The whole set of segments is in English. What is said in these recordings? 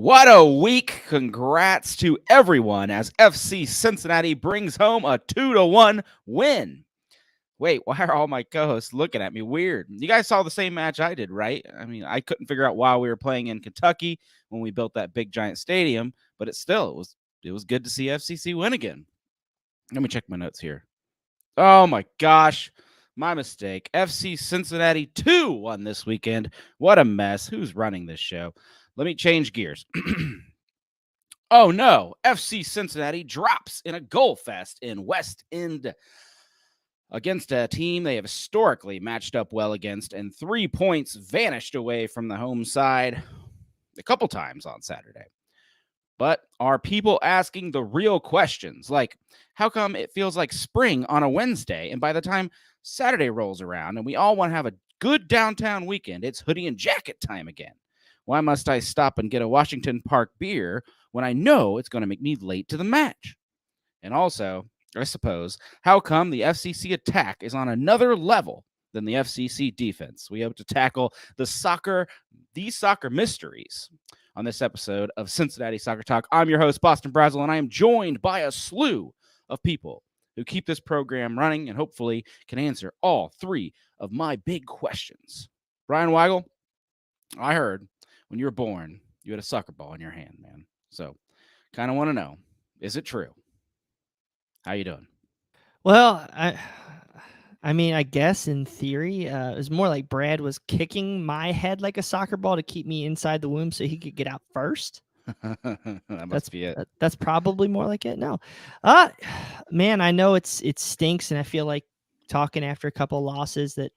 What a week. Congrats to everyone as FC Cincinnati brings home a 2-1 win. Wait, why are all my co-hosts looking at me weird? You guys saw the same match I did, right? I mean, I couldn't figure out why we were playing in Kentucky when we built that big giant stadium, but it was good to see FCC win again. Let me check my notes here. Oh my gosh, my mistake. FC Cincinnati 2 won this weekend. What a mess. Who's running this show? Let me change gears. Oh no, FC Cincinnati drops in a goal fest in West End against a team they have historically matched up well against, and 3 points vanished away from the home side a couple times on Saturday. But are people asking the real questions, like how come it feels like spring on a Wednesday, and by the time Saturday rolls around and we all want to have a good downtown weekend, it's hoodie and jacket time again? Why must I stop and get a Washington Park beer when I know it's going to make me late to the match? And also, I suppose, how come the FCC attack is on another level than the FCC defense? We hope to tackle these soccer mysteries on this episode of Cincinnati Soccer Talk. I'm your host, Boston Brazel, and I am joined by a slew of people who keep this program running and hopefully can answer all three of my big questions. Brian Weigel, I heard when you were born, you had a soccer ball in your hand, man. So kind of want to know, is it true? How you doing? Well, I mean, I guess in theory, it was more like Brad was kicking my head like a soccer ball to keep me inside the womb so he could get out first. That must be it. That's probably more like it. No, man, I know it stinks, and I feel like talking after a couple of losses that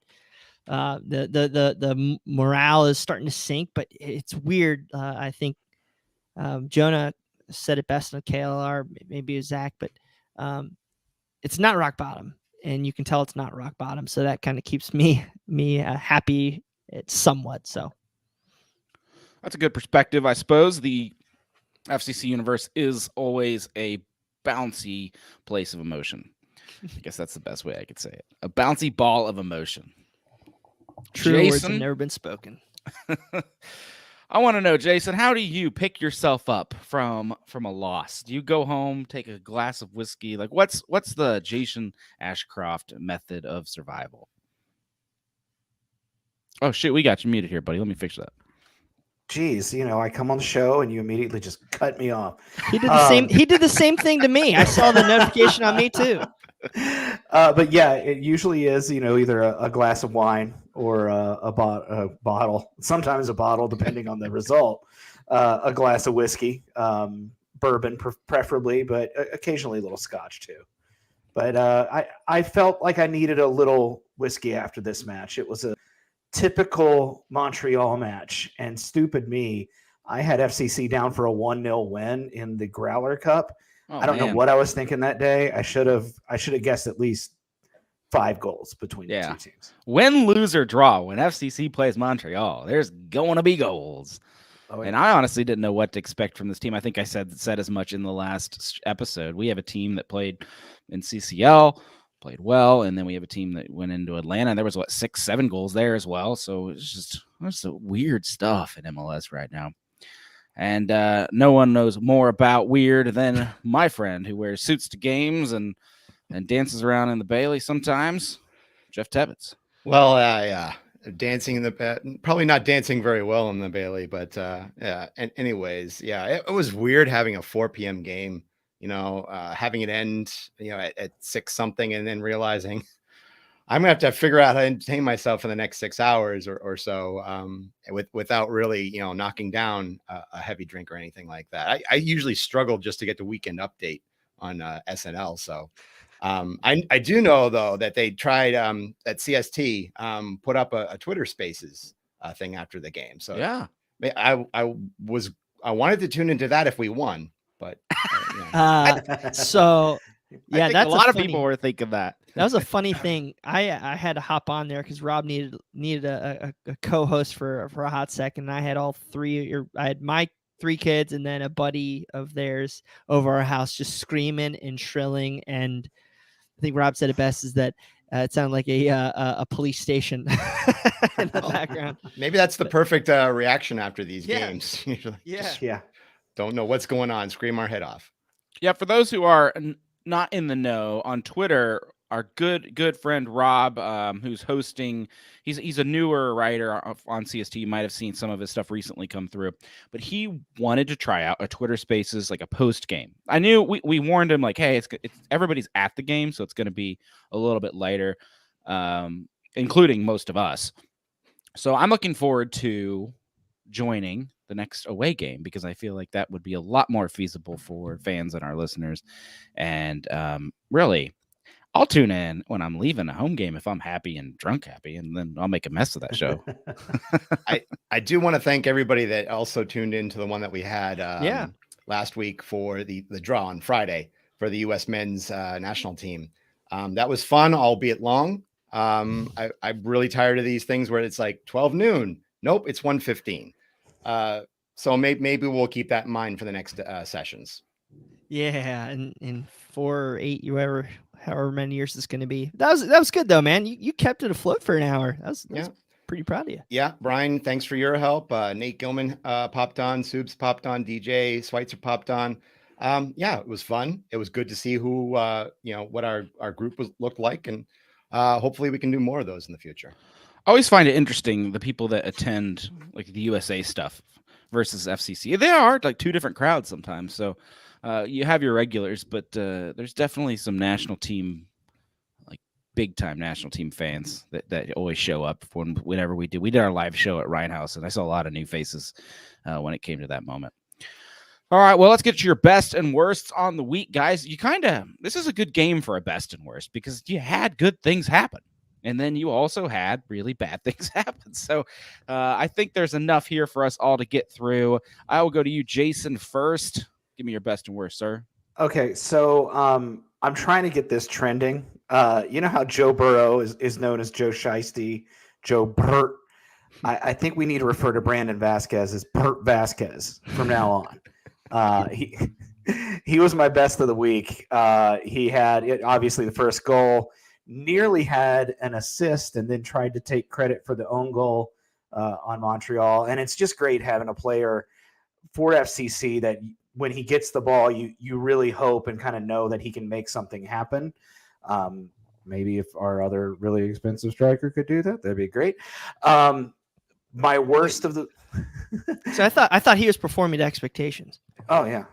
the morale is starting to sink. But it's weird. I think Jonah said it best on KLR, maybe it was Zach, but it's not rock bottom, and you can tell it's not rock bottom. So that kind of keeps me happy. It's somewhat so. That's a good perspective, I suppose. The FCC universe is always a bouncy place of emotion. I guess that's the best way I could say it. A bouncy ball of emotion. True words have never been spoken. I want to know, Jason, how do you pick yourself up from a loss? Do you go home, take a glass of whiskey? Like, what's the Jason Ashcroft method of survival? Oh shit, we got you muted here, buddy. Let me fix that. Geez, I come on the show and you immediately just cut me off. He did the same. He did the same thing to me. I saw the notification on me too. But yeah, it usually is, either a glass of wine or a bottle, sometimes a bottle, depending on the result, a glass of whiskey, bourbon preferably, but occasionally a little scotch too. But I felt like I needed a little whiskey after this match. It was a typical Montreal match, and stupid me, I had FCC down for a 1-0 win in the Growler Cup. I don't know what I was thinking that day. I should have guessed at least 5 goals between the two teams. Win, lose, or draw, when FCC plays Montreal, there's going to be goals. Oh, yeah. And I honestly didn't know what to expect from this team. I think I said as much in the last episode. We have a team that played in CCL, played well, and then we have a team that went into Atlanta. There was 6-7 goals there as well. So it's just weird stuff in MLS right now. And no one knows more about weird than my friend who wears suits to games and dances around in the Bailey sometimes, Jeff Tebbets. Well, dancing in the probably not dancing very well in the Bailey, but yeah. And anyways, yeah, it was weird having a 4 p.m. game. Having it end, at 6 something, and then realizing I'm gonna have to figure out how to entertain myself for the next 6 hours or so, without really, knocking down a heavy drink or anything like that. I usually struggle just to get the weekend update on SNL. So I do know though that they tried at CST put up a Twitter Spaces thing after the game. So yeah, I wanted to tune into that if we won. But so yeah, I think that's a lot of people were thinking that. That was a funny thing. I had to hop on there because Rob needed a co-host for a hot second. And I had I had my 3 kids and then a buddy of theirs over our house just screaming and shrilling. And I think Rob said it best is that it sounded like a police station in the background. Maybe that's the perfect reaction after these games. Yeah. Don't know what's going on. Scream our head off. Yeah, for those who are not in the know, on Twitter, our good friend Rob, who's hosting, he's a newer writer on CST. You might have seen some of his stuff recently come through, but he wanted to try out a Twitter Spaces, like a post game. I knew we warned him, like, hey, it's everybody's at the game, so it's going to be a little bit lighter, including most of us. So I'm looking forward to joining the next away game, because I feel like that would be a lot more feasible for fans and our listeners. And really, I'll tune in when I'm leaving a home game if I'm happy and drunk happy, and then I'll make a mess of that show. I do want to thank everybody that also tuned into the one that we had last week for the draw on Friday for the U.S. men's national team. That was fun, albeit long. I'm really tired of these things where it's like 12 noon. Nope, it's 1:15. So maybe we'll keep that in mind for the next sessions. Yeah, and in 4 or 8, however many years it's going to be. That was good though, man. You kept it afloat for an hour. That was pretty proud of you. Yeah, Brian, thanks for your help. Nate Gilman popped on, Subs popped on, DJ Schweitzer popped on. Yeah, it was fun. It was good to see who what our group looked like, and hopefully we can do more of those in the future. I always find it interesting, the people that attend like the USA stuff versus FCC. They are like two different crowds sometimes. So you have your regulars, but there's definitely some national team, like big time national team fans that always show up whenever we do. We did our live show at Ryan House, and I saw a lot of new faces when it came to that moment. All right, well, let's get to your best and worst on the week, guys. This is a good game for a best and worst, because you had good things happen, and then you also had really bad things happen. So I think there's enough here for us all to get through. I will go to you, Jason, first. Give me your best and worst, sir. Okay, so I'm trying to get this trending. You know how Joe Burrow is known as Joe Shiesty, Joe Burt. I think we need to refer to Brandon Vasquez as Burt Vasquez from now on. He was my best of the week. He had obviously the first goal, nearly had an assist, and then tried to take credit for the own goal on Montreal. And it's just great having a player for FCC that when he gets the ball, you really hope and kind of know that he can make something happen. Maybe if our other really expensive striker could do that, that'd be great. My worst of the. So I thought he was performing to expectations. Oh yeah,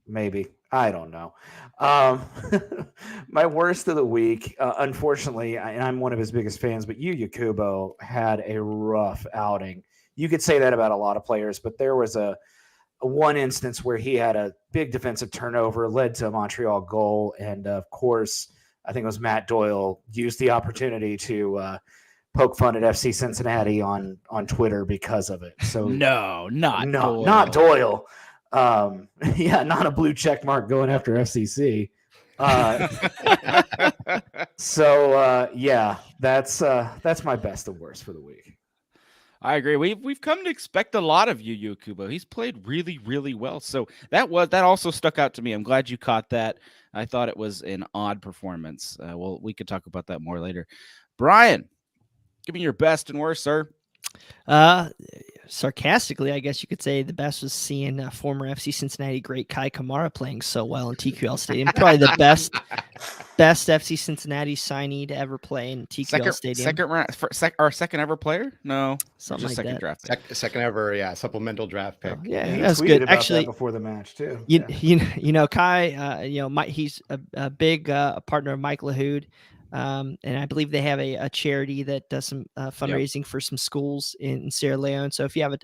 maybe. I don't know. My worst of the week, unfortunately, and I'm one of his biggest fans, but Yuya Kubo had a rough outing. You could say that about a lot of players, but there was a one instance where he had a big defensive turnover, led to a Montreal goal, and of course, I think it was Matt Doyle used the opportunity to poke fun at FC Cincinnati on Twitter because of it. So not Doyle. Not Doyle. Not a blue check mark going after FCC. That's my best and worst for the week. I agree. We've come to expect a lot of Yuya Kubo. He's played really, really well. So that also stuck out to me. I'm glad you caught that. I thought it was an odd performance. Well, we could talk about that more later. Brian, give me your best and worst, sir. Sarcastically, I guess you could say the best was seeing former FC Cincinnati great Kai Kamara playing so well in TQL Stadium. Probably the best FC Cincinnati signee to ever play in TQL Stadium. Second ever player? No, something like second that. draft pick. Second ever, supplemental draft pick. Oh, yeah, that's good. About actually, that before the match too. Kai, he's a big partner of Mike Lahoud. And I believe they have a charity that does some fundraising for some schools in Sierra Leone. So if you have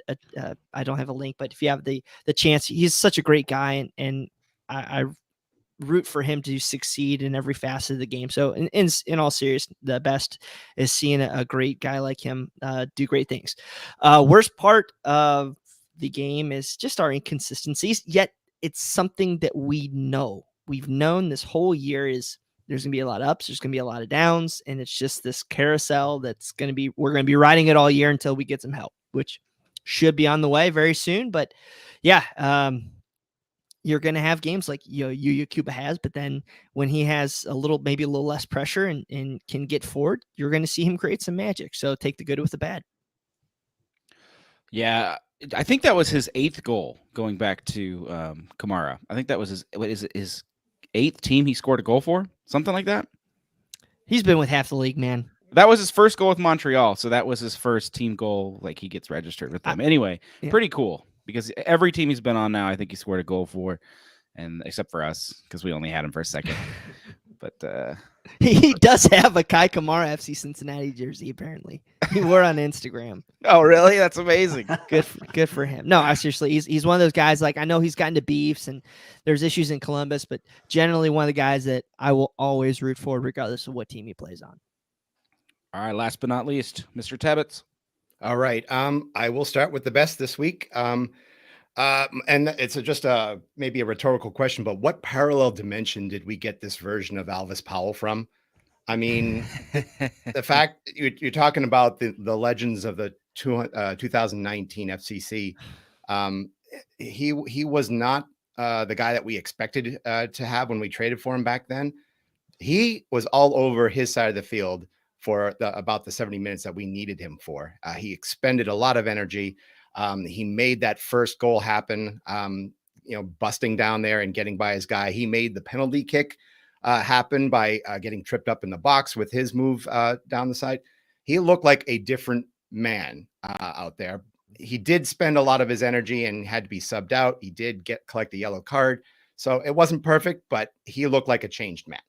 I don't have a link, but if you have the chance, he's such a great guy, and I root for him to succeed in every facet of the game. So in all seriousness, the best is seeing a great guy like him do great things. Worst part of the game is just our inconsistencies, yet it's something that we've known this whole year is there's going to be a lot of ups, there's going to be a lot of downs, and it's just this carousel we're going to be riding it all year until we get some help, which should be on the way very soon. But yeah, you're going to have games like Yuya Kubo has, but then when he has maybe a little less pressure and can get forward, you're going to see him create some magic. So take the good with the bad. Yeah, I think that was his 8th goal going back to Kamara. I think that was his 8th team he scored a goal for, something like that. He's been with half the league, man. That was his first goal with Montreal, so that was his first team goal. Like he gets registered with them. Anyway, pretty cool because every team he's been on now, I think he scored a goal for, and except for us because we only had him for a second. But he does have a Kai Kamara FC Cincinnati jersey. Apparently, he wore on Instagram. Oh, really? That's amazing. Good for him. No, seriously, he's one of those guys. Like I know he's gotten to beefs and there's issues in Columbus, but generally one of the guys that I will always root for, regardless of what team he plays on. All right, last but not least, Mr. Tebbets. All right. I will start with the best this week. And it's just maybe a rhetorical question, but what parallel dimension did we get this version of Alvis Powell from? I mean, the fact you're talking about the legends of the 2019 FCC. He was not the guy that we expected to have when we traded for him back then. He was all over his side of the field for about the 70 minutes that we needed him for. He expended a lot of energy. He made that first goal happen, busting down there and getting by his guy. He made the penalty kick happen by getting tripped up in the box with his move down the side. He looked like a different man out there. He did spend a lot of his energy and had to be subbed out. He did collect a yellow card. So it wasn't perfect, but he looked like a changed man.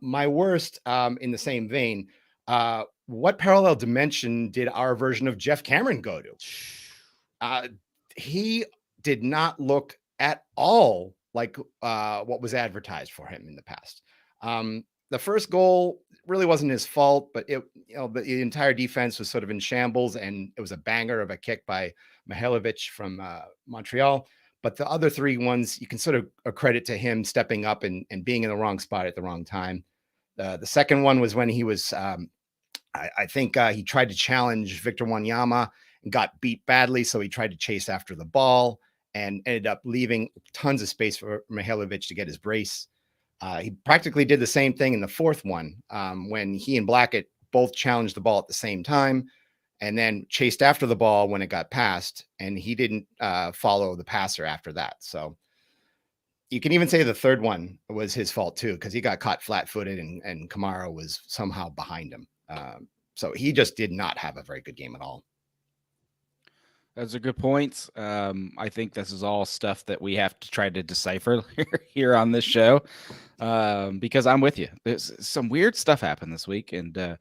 My worst, in the same vein, what parallel dimension did our version of Jeff Cameron go to? He did not look at all like what was advertised for him in the past. The first goal really wasn't his fault, but the entire defense was sort of in shambles, and it was a banger of a kick by Mihailovic from Montreal. But the other 3 ones, you can sort of credit to him stepping up and being in the wrong spot at the wrong time. The second one was when he was, I think he tried to challenge Victor Wanyama and got beat badly. So he tried to chase after the ball and ended up leaving tons of space for Mihailovic to get his brace. He practically did the same thing in the fourth one when he and Blackett both challenged the ball at the same time and then chased after the ball when it got passed, and he didn't follow the passer after that. So you can even say the third one was his fault too, because he got caught flat-footed and Kamara was somehow behind him. So he just did not have a very good game at all. Those are good points. I think this is all stuff that we have to try to decipher here on this show, because I'm with you. There's some weird stuff happened this week, and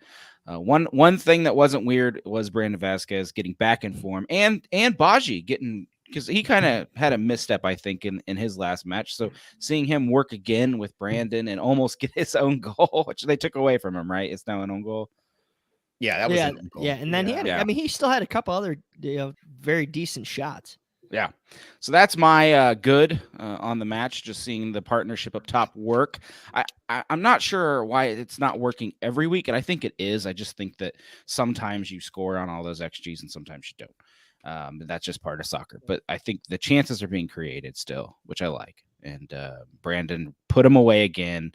one thing that wasn't weird was Brandon Vasquez getting back in form, and Baji getting, because he kind of had a misstep, I think, in his last match. So seeing him work again with Brandon and almost get his own goal, which they took away from him, right? It's now an own goal. Yeah, that was an own goal. Yeah, and then he had, I mean, he still had a couple other very decent shots. Yeah. So that's my good on the match, just seeing the partnership up top work. I'm not sure why it's not working every week, and I think it is. I just think that sometimes you score on all those XGs and sometimes you don't. That's just part of soccer. But I think the chances are being created still, which I like. And Brandon put him away again.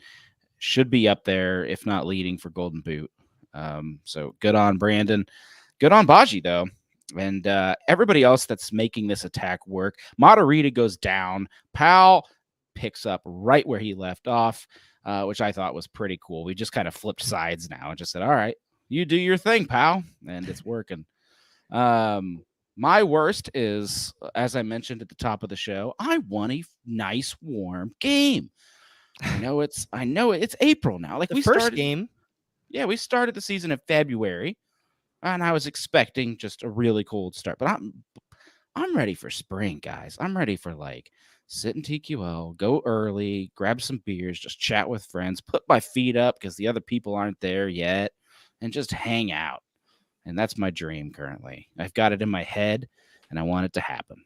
Should be up there, if not leading for Golden Boot. So good on Brandon. Good on Baji, though. And everybody else that's making this attack work. Matarrita goes down. Powell picks up right where he left off, which I thought was pretty cool. We just kind of flipped sides now and just said, all right, you do your thing, Powell. And it's working. My worst is, as I mentioned at the top of the show, I won a nice, warm game. I know it's April now. Like the first game. Yeah, we started the season in February. And I was expecting just a really cold start, but I'm ready for spring, guys. I'm ready for sit in TQL, go early, grab some beers, just chat with friends, put my feet up because the other people aren't there yet, and just hang out. And that's my dream currently. I've got it in my head, and I want it to happen.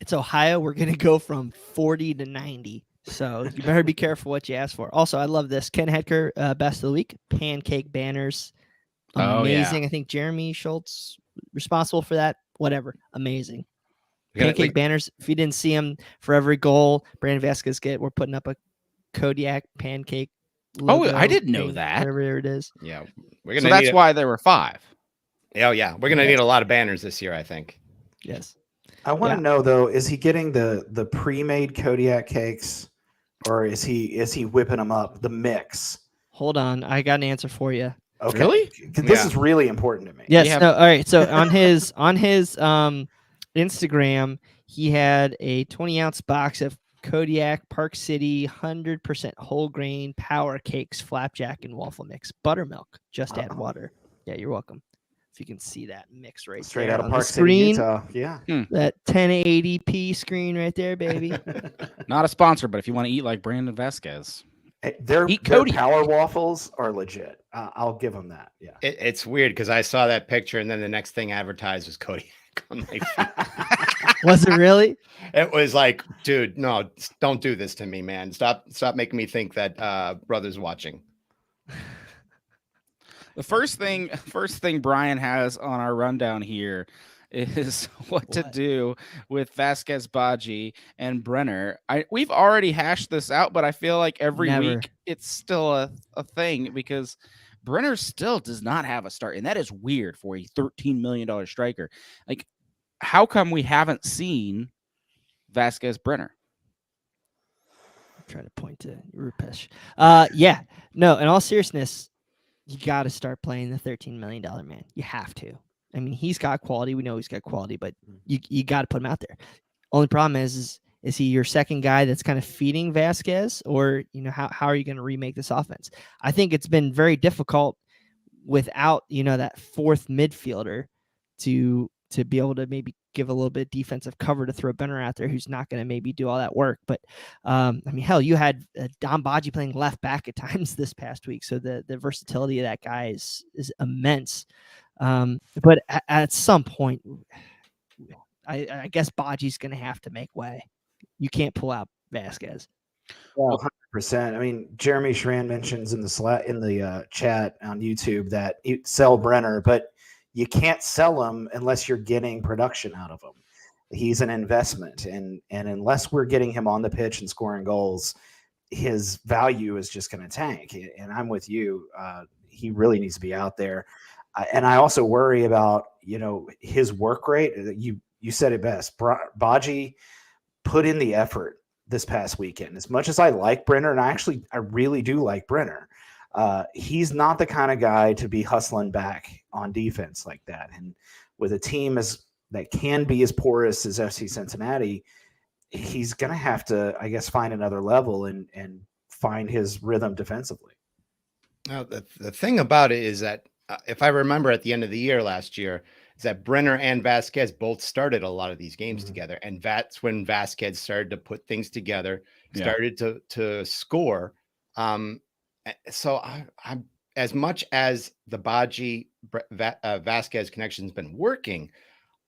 It's Ohio. We're gonna go from 40 to 90. So you better be careful what you ask for. Also, I love this. Ken Hedker, best of the week, pancake banners. Amazing. I think Jeremy Schultz responsible for that. Whatever. Amazing. Pancake banners. If you didn't see them for every goal, Brandon Vasquez we're putting up a Kodiak pancake logo. I didn't know that. Whatever it is. Yeah. So that's why there were 5. Oh, yeah. We're going to need a lot of banners this year, I think. Yes. I want to know though, is he getting the pre-made Kodiak cakes, or is he whipping them up the mix? Hold on, I got an answer for you. Okay. Really? This is really important to me. Yes. Yeah. No. All right. So on his Instagram, he had a 20-ounce box of Kodiak Park City 100% whole grain power cakes, flapjack, and waffle mix, buttermilk. Just add water. Yeah, you're welcome. If you can see that mix right Straight there out of on Park the City, screen, Utah. Yeah. that 1080p screen right there, baby. Not a sponsor, but if you want to eat like Brandon Vasquez, Their eat Kodiak. power waffles are legit. I'll give them that. Yeah. It's weird because I saw that picture and then the next thing advertised was Kodiak on my feed. Was it really? It was like, dude, no, don't do this to me, man. Stop making me think that brother's watching. The first thing Brian has on our rundown here is what to do with Vasquez, Baji, and Brenner. We've already hashed this out, but I feel like every week it's still a thing because Brenner still does not have a start, and that is weird for a $13 million striker. Like, how come we haven't seen Vasquez, Brenner? I'm trying to point to Rupesh. Yeah, no. In all seriousness, you got to start playing the $13 million man. You have to. I mean, he's got quality. We know he's got quality, but you got to put him out there. Only problem is he your second guy that's kind of feeding Vasquez, or how are you going to remake this offense? I think it's been very difficult without that fourth midfielder to be able to maybe give a little bit of defensive cover to throw Benner out there, who's not going to maybe do all that work. But I mean, hell, you had Don Baji playing left back at times this past week, so the versatility of that guy is immense. But at some point, I guess Baji's going to have to make way. You can't pull out Vasquez. Well, 100%. I mean, Jeremy Schran mentions in the chat on YouTube that you sell Brenner, but you can't sell him unless you're getting production out of him. He's an investment, and unless we're getting him on the pitch and scoring goals, his value is just going to tank. And I'm with you. He really needs to be out there. And I also worry about, his work rate. You said it best. Baji put in the effort this past weekend. As much as I like Brenner, and I really do like Brenner, he's not the kind of guy to be hustling back on defense like that. And with a team that can be as porous as FC Cincinnati, he's going to have to, I guess, find another level and find his rhythm defensively. Now, the thing about it is that if I remember at the end of the year last year, is that Brenner and Vasquez both started a lot of these games together. And that's when Vasquez started to put things together, started to score. So I'm as much as the Baji Vasquez connection has been working,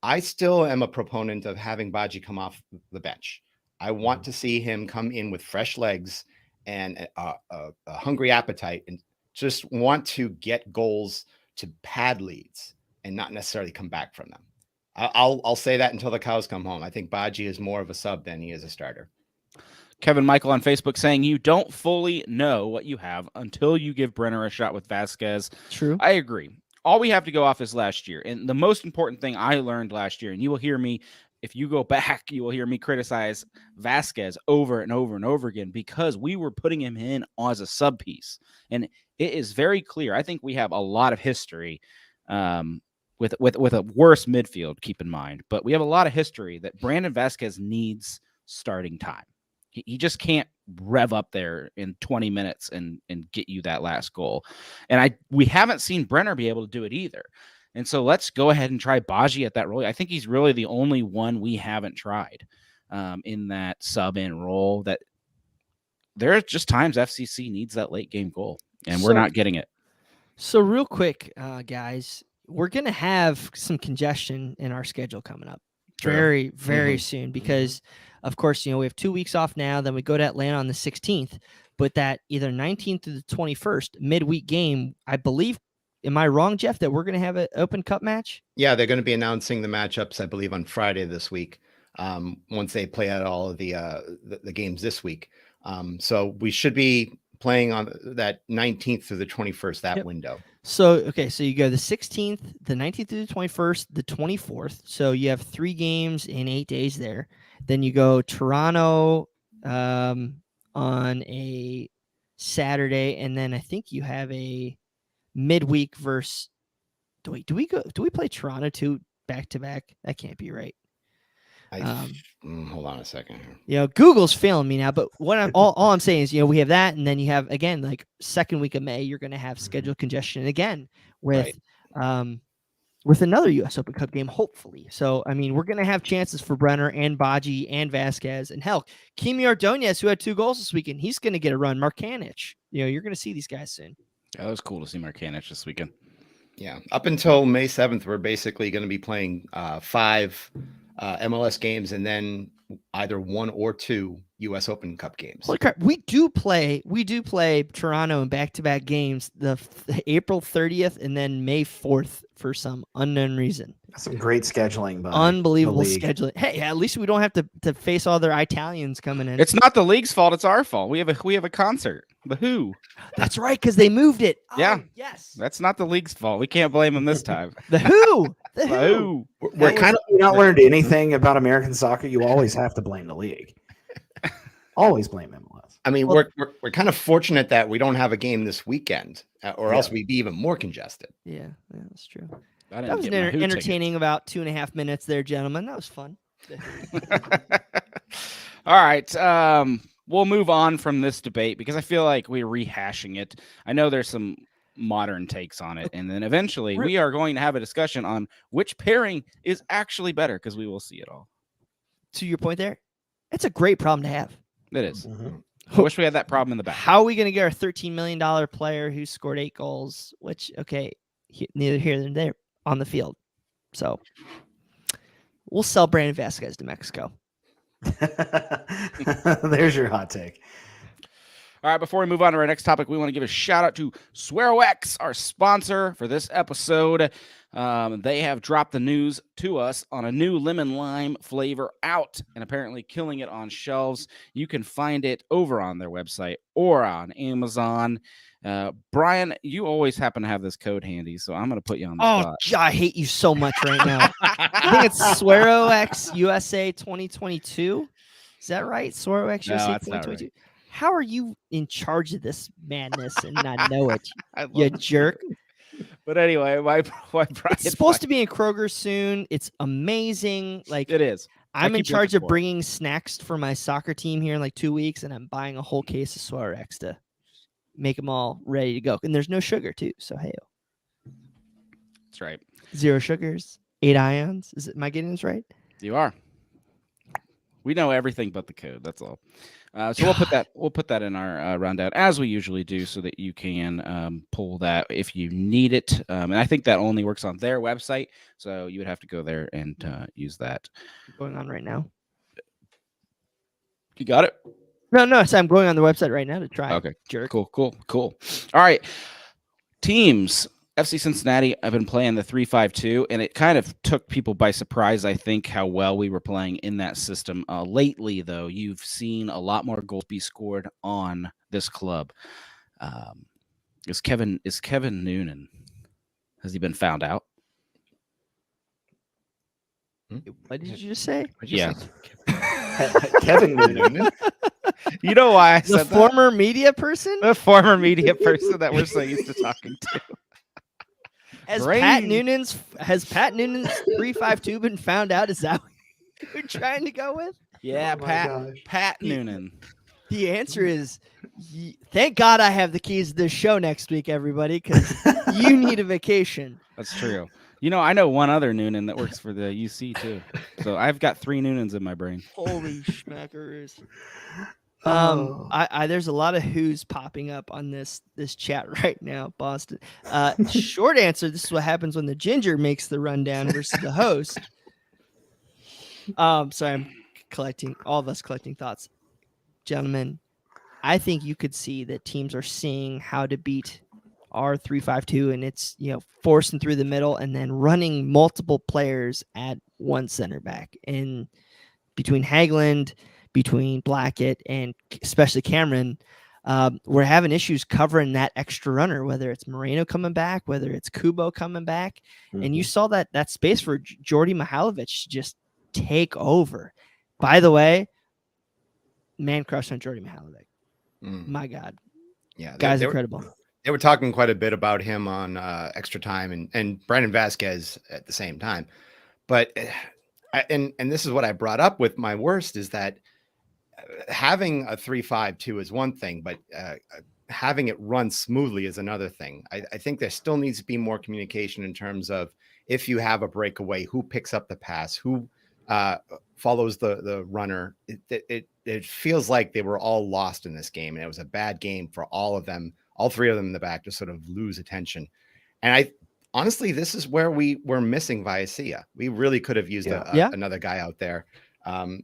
I still am a proponent of having Baji come off the bench. I want to see him come in with fresh legs and a hungry appetite, and just want to get goals to pad leads and not necessarily come back from them. I'll say that until the cows come home. I think Baji is more of a sub than he is a starter. Kevin Michael on Facebook saying you don't fully know what you have until you give Brenner a shot with Vasquez. True. I agree. All we have to go off is last year. And the most important thing I learned last year, and you will hear me, if you go back, you will hear me criticize Vasquez over and over and over again because we were putting him in as a sub piece. And it is very clear. I think we have a lot of history with a worse midfield, keep in mind. But we have a lot of history that Brandon Vasquez needs starting time. He just can't rev up there in 20 minutes and get you that last goal. And we haven't seen Brenner be able to do it either. And so let's go ahead and try Baji at that role. I think he's really the only one we haven't tried in that sub-in role. That there are just times FCC needs that late game goal, and we're not getting it. So real quick, guys, we're going to have some congestion in our schedule coming up very, very soon because, of course, we have 2 weeks off now. Then we go to Atlanta on the 16th. But that either 19th to the 21st midweek game, I believe, am I wrong, Jeff, that we're going to have an Open Cup match? Yeah, they're going to be announcing the matchups, I believe, on Friday this week once they play out all of the games this week. So we should be playing on that 19th through the 21st, that Yep. window. So, okay, so you go the 16th, the 19th through the 21st, the 24th. So you have 3 games in 8 days there. Then you go Toronto on a Saturday, and then I think you have a midweek versus. Do we play Toronto 2 back to back? That can't be right. Hold on a second here. You know, Google's failing me now, but what all I'm saying is, you know, we have that, and then you have, again, like second week of May, you're going to have schedule congestion again with another U.S. Open Cup game, hopefully. So, I mean, we're going to have chances for Brenner and Baji and Vasquez, and hell, Kimi Ordonez, who had 2 goals this weekend, he's going to get a run. Markanich, you know, you're going to see these guys soon. Yeah, that was cool to see Markanich this weekend. Yeah, up until May 7th, we're basically going to be playing 5 MLS games and then either 1 or 2 U.S. Open Cup games. Holy crap, we do play Toronto in back-to-back games, the April 30th and then May 4th for some unknown reason. Some great scheduling, by unbelievable the league. scheduling. Hey, at least we don't have to face all their Italians coming in. It's not the league's fault. It's our fault. We have a concert. The Who. That's right, because they moved it. Yeah. Oh, yes. That's not the league's fault. We can't blame them this time. The Who. The The Who. Who. We're kind of If you not learned anything about American soccer, you always have to blame the league. Always blame MLS. I mean, Well- we're kind of fortunate that we don't have a game this weekend, or else we'd be even more congested. Yeah, that's true. I That didn't was get an my Who entertaining about 2.5 minutes there, gentlemen. That was fun. All right. We'll move on from this debate because I feel like we're rehashing it. I know there's some modern takes on it. And then eventually we are going to have a discussion on which pairing is actually better because we will see it all. To your point there, it's a great problem to have. It is. Mm-hmm. I wish we had that problem in the back. How are we going to get our $13 million player who scored 8 goals, which, okay, neither here nor there on the field. So we'll sell Brandon Vasquez to Mexico. There's your hot take. All right, before we move on to our next topic, we want to give a shout out to SwearOX, our sponsor for this episode. They have dropped the news to us on a new lemon lime flavor out and apparently killing it on shelves. You can find it over on their website or on Amazon. Brian, you always happen to have this code handy, so I'm going to put you on the spot. I hate you so much right now. I think it's SwearOX USA 2022. Is that right? SwearOX No, USA that's not 2022. right. How are you in charge of this madness and not know it? I love You it. jerk. But anyway, why Brian? It's supposed to be in Kroger soon. It's amazing. Like, It is. I'm in keep charge looking of for it. bringing snacks for my soccer team here in like 2 weeks, and I'm buying a whole case of SwearOX to make them all ready to go. And there's no sugar too, so hey, That's right. 0 sugars, 8 ions. Am I getting this right? You are. We know everything but the code. That's all. So we'll put that in our rundown as we usually do, so that you can pull that if you need it. And I think that only works on their website, so you would have to go there and use that. Going on right now. You got it? No. So I'm going on the website right now to try. Okay. Jerk. Cool. All right. Teams. FC Cincinnati, I've been playing the 3-5-2, and it kind of took people by surprise, I think, how well we were playing in that system. Lately, though, you've seen a lot more goals be scored on this club. Is Kevin Noonan, has he been found out? What did you just say? Yeah. Kevin Noonan. You know why I The said that? former media person? The former media person that we're so used to talking to. Has Brain. Pat Noonan's 3-5-2 been found out? Is that what you're trying to go with? Yeah, Oh my Pat gosh. Noonan. The answer is, thank God I have the keys to this show next week, everybody, because you need a vacation. That's true. You know, I know one other Noonan that works for the UC too. So I've got 3 Noonans in my brain. Holy schmackers. Oh. There's a lot of who's popping up on this chat right now, Boston. Short answer, this is what happens when the ginger makes the rundown versus the host. Sorry, I'm collecting thoughts. Gentlemen, I think you could see that teams are seeing how to beat our 3-5-2, and it's, forcing through the middle and then running multiple players at one center back. And between Haglund, between Blackett, and especially Cameron, We're having issues covering that extra runner, whether it's Moreno coming back, whether it's Kubo coming back. And you saw that space for Jordy Mihailovic to just take over. By the way, man crush on Jordy Mihailovic. My God. Yeah. Guy's incredible. They were talking quite a bit about him on Extra Time and Brandon Vasquez at the same time. But, and this is what I brought up with my worst, is that having a 3-5-2 is one thing, but having it run smoothly is another thing. I think there still needs to be more communication in terms of, if you have a breakaway, who picks up the pass, who follows the runner. It feels like they were all lost in this game, and it was a bad game for all of them, all three of them in the back, to sort of lose attention. And honestly, this is where we were missing Viacia. We really could have used another guy out there.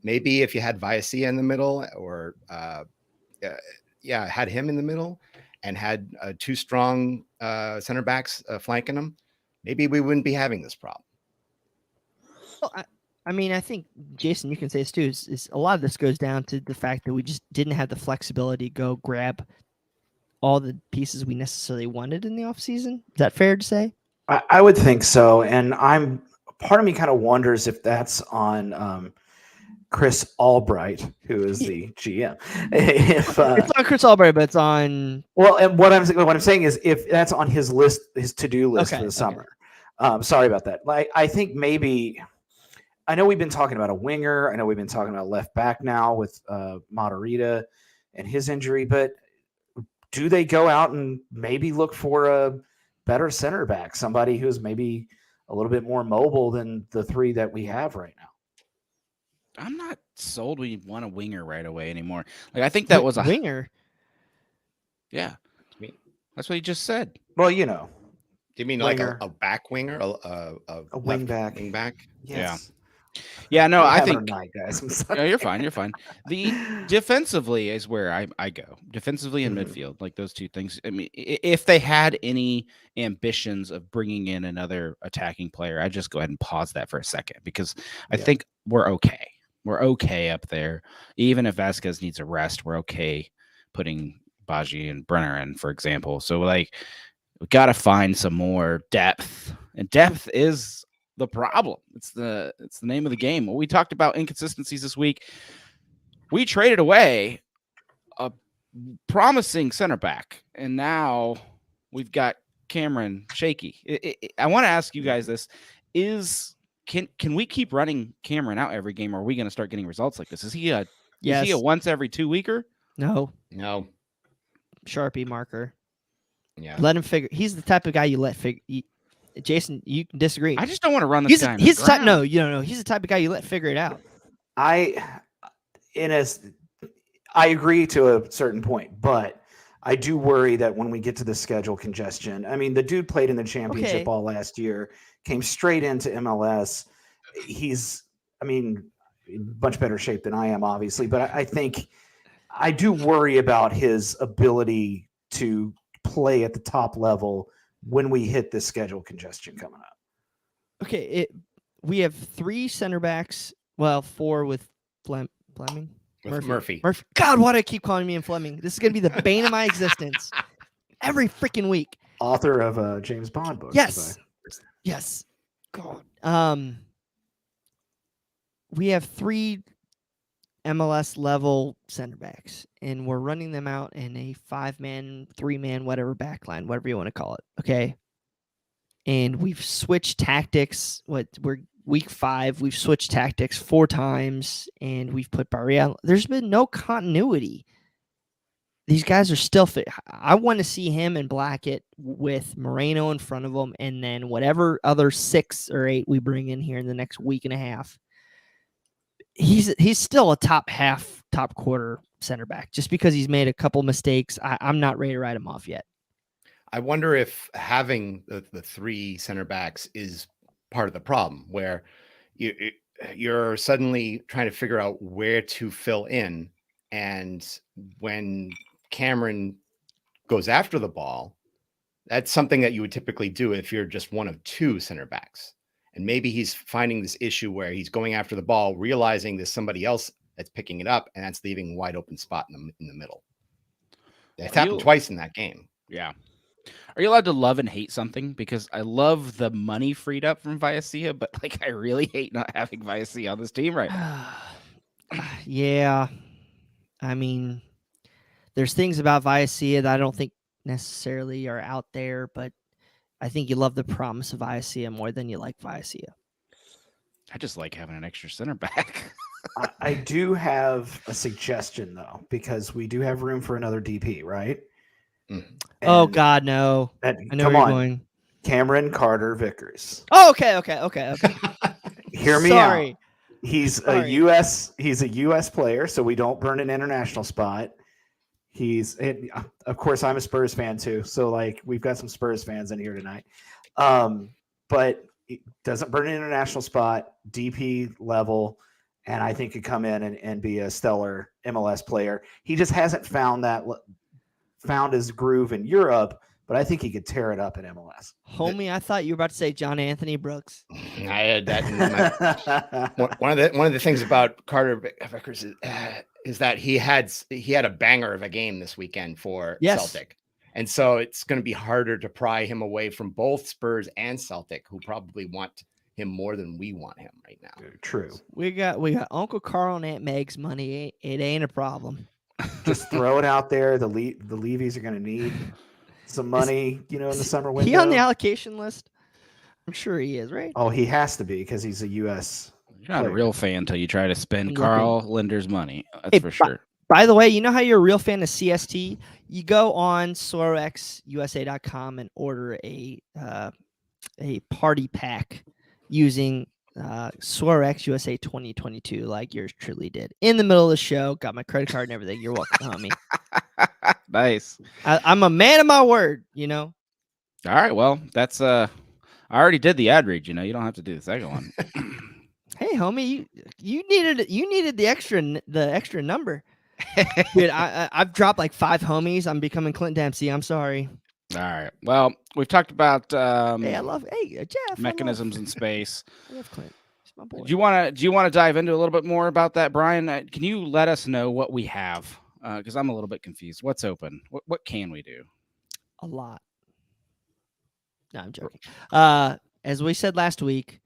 Maybe if you had Viacia in the middle, or had him in the middle, and had two strong center backs flanking him, maybe we wouldn't be having this problem. Well, I mean, I think, Jason, you can say this too, is a lot of this goes down to the fact that we just didn't have the flexibility to go grab all the pieces we necessarily wanted in the offseason. Is that fair to say? I would think so. And part of me kind of wonders if that's on Chris Albright, who is the GM. It's not Chris Albright, but it's on. Well, and what I'm saying is, if that's on his list, his to-do list for the summer. Sorry about that. I think maybe. I know we've been talking about a winger. I know we've been talking about left back now with Matarrita and his injury, but do they go out and maybe look for a better center back, somebody who's maybe a little bit more mobile than the three that we have right now? I'm not sold we want a winger right away anymore. Like, I think that was a winger. Yeah. That's what he just said. Well, you know. Do you mean winger, like a back winger? A wing back? Wing back? Yes. Yeah, no, I think guys. I'm sorry. No, you're fine. You're fine. The defensively is where I go. Defensively and midfield, like those two things. I mean, if they had any ambitions of bringing in another attacking player, I'd just go ahead and pause that for a second, because I think we're okay. We're okay up there. Even if Vasquez needs a rest, we're okay putting Baji and Brenner in, for example. So, like, we got to find some more depth, and depth is the problem. It's the name of the game. Well, we talked about inconsistencies this week. We traded away a promising center back, and now we've got Cameron shaky. I want to ask you guys this: can we keep running Cameron out every game, or are we going to start getting results like this? Is he a once every 2 weeker? No. Sharpie marker. Yeah. Let him figure. He's the type of guy you let figure. Jason, you can disagree. I just don't want to run this guy. He's the type. No, you don't know. He's the type of guy you let figure it out. I agree to a certain point, but I do worry that when we get to the schedule congestion, I mean, the dude played in the championship all last year, came straight into MLS. He's, in much better shape than I am, obviously, but I think I do worry about his ability to play at the top level when we hit this schedule congestion coming up. Okay, we have 3 center backs. Well, 4 with Fleming. Murphy. God, why do I keep calling me Fleming? This is going to be the bane of my existence every freaking week. Author of a James Bond book. Yes. God. We have 3 MLS level center backs, and we're running them out in a 5-man, 3-man, whatever backline, whatever you want to call it. Okay. And we've switched tactics. We're week 5. We've switched tactics 4 times, and we've put Barrial. There's been no continuity. These guys are still fit. I want to see him and Blackett with Moreno in front of them, and then whatever other 6 or 8 we bring in here in the next week and a half. He's still a top quarter center back. Just because he's made a couple mistakes, I'm not ready to write him off yet. I wonder if having the 3 center backs is part of the problem, where you're suddenly trying to figure out where to fill in. And when Cameron goes after the ball, that's something that you would typically do if you're just one of 2 center backs. And maybe he's finding this issue where he's going after the ball, realizing there's somebody else that's picking it up, and that's leaving a wide open spot in the middle. It's happened twice in that game. Yeah. Are you allowed to love and hate something? Because I love the money freed up from Viacia, but like I really hate not having Viacia on this team right now. Yeah. I mean, there's things about Viacia that I don't think necessarily are out there, but I think you love the promise of Viacia more than you like Viacia. I just like having an extra center back. I do have a suggestion though, because we do have room for another DP, right? Oh And- God, no! and I know come where on, you're going. Cameron Carter Vickers. Oh, okay. Hear me Sorry. out. He's Sorry. a US player, so we don't burn an international spot. Of course I'm a Spurs fan too, so like we've got some Spurs fans in here tonight. But it doesn't burn an international spot, DP level, and I think could come in and be a stellar MLS player. He just hasn't found his groove in Europe, but I think he could tear it up in MLS. Homie, I thought you were about to say John Anthony Brooks. I had that in my, one of the things about Carter Vickers is that he had a banger of a game this weekend for Celtic. And so it's going to be harder to pry him away from both Spurs and Celtic, who probably want him more than we want him right now. True. We got Uncle Carl and Aunt Meg's money. It ain't a problem. Just throw it out there. The Levies are going to need some money, in the summer window. He on the allocation list? I'm sure he is, right? Oh, he has to be because he's a U.S. You're not a real fan until you try to spend I'm Carl Linder's money. That's for sure. By the way, you know how you're a real fan of CST? You go on SoroXUSA.com and order a party pack using Sorox USA 2022, like yours truly did. In the middle of the show, got my credit card and everything. You're welcome, homie. Nice. I'm a man of my word, All right, well, that's I already did the ad read. You don't have to do the second one. Hey, homie, you needed the extra number. Dude, I've dropped like 5 homies. I'm becoming Clint Dempsey. I'm sorry. All right. Well, we've talked about Jeff mechanisms in space. I love Clint. He's my boy. Do you want to dive into a little bit more about that, Brian? Can you let us know what we have? Because I'm a little bit confused. What's open? What can we do? A lot. No, I'm joking. As we said last week,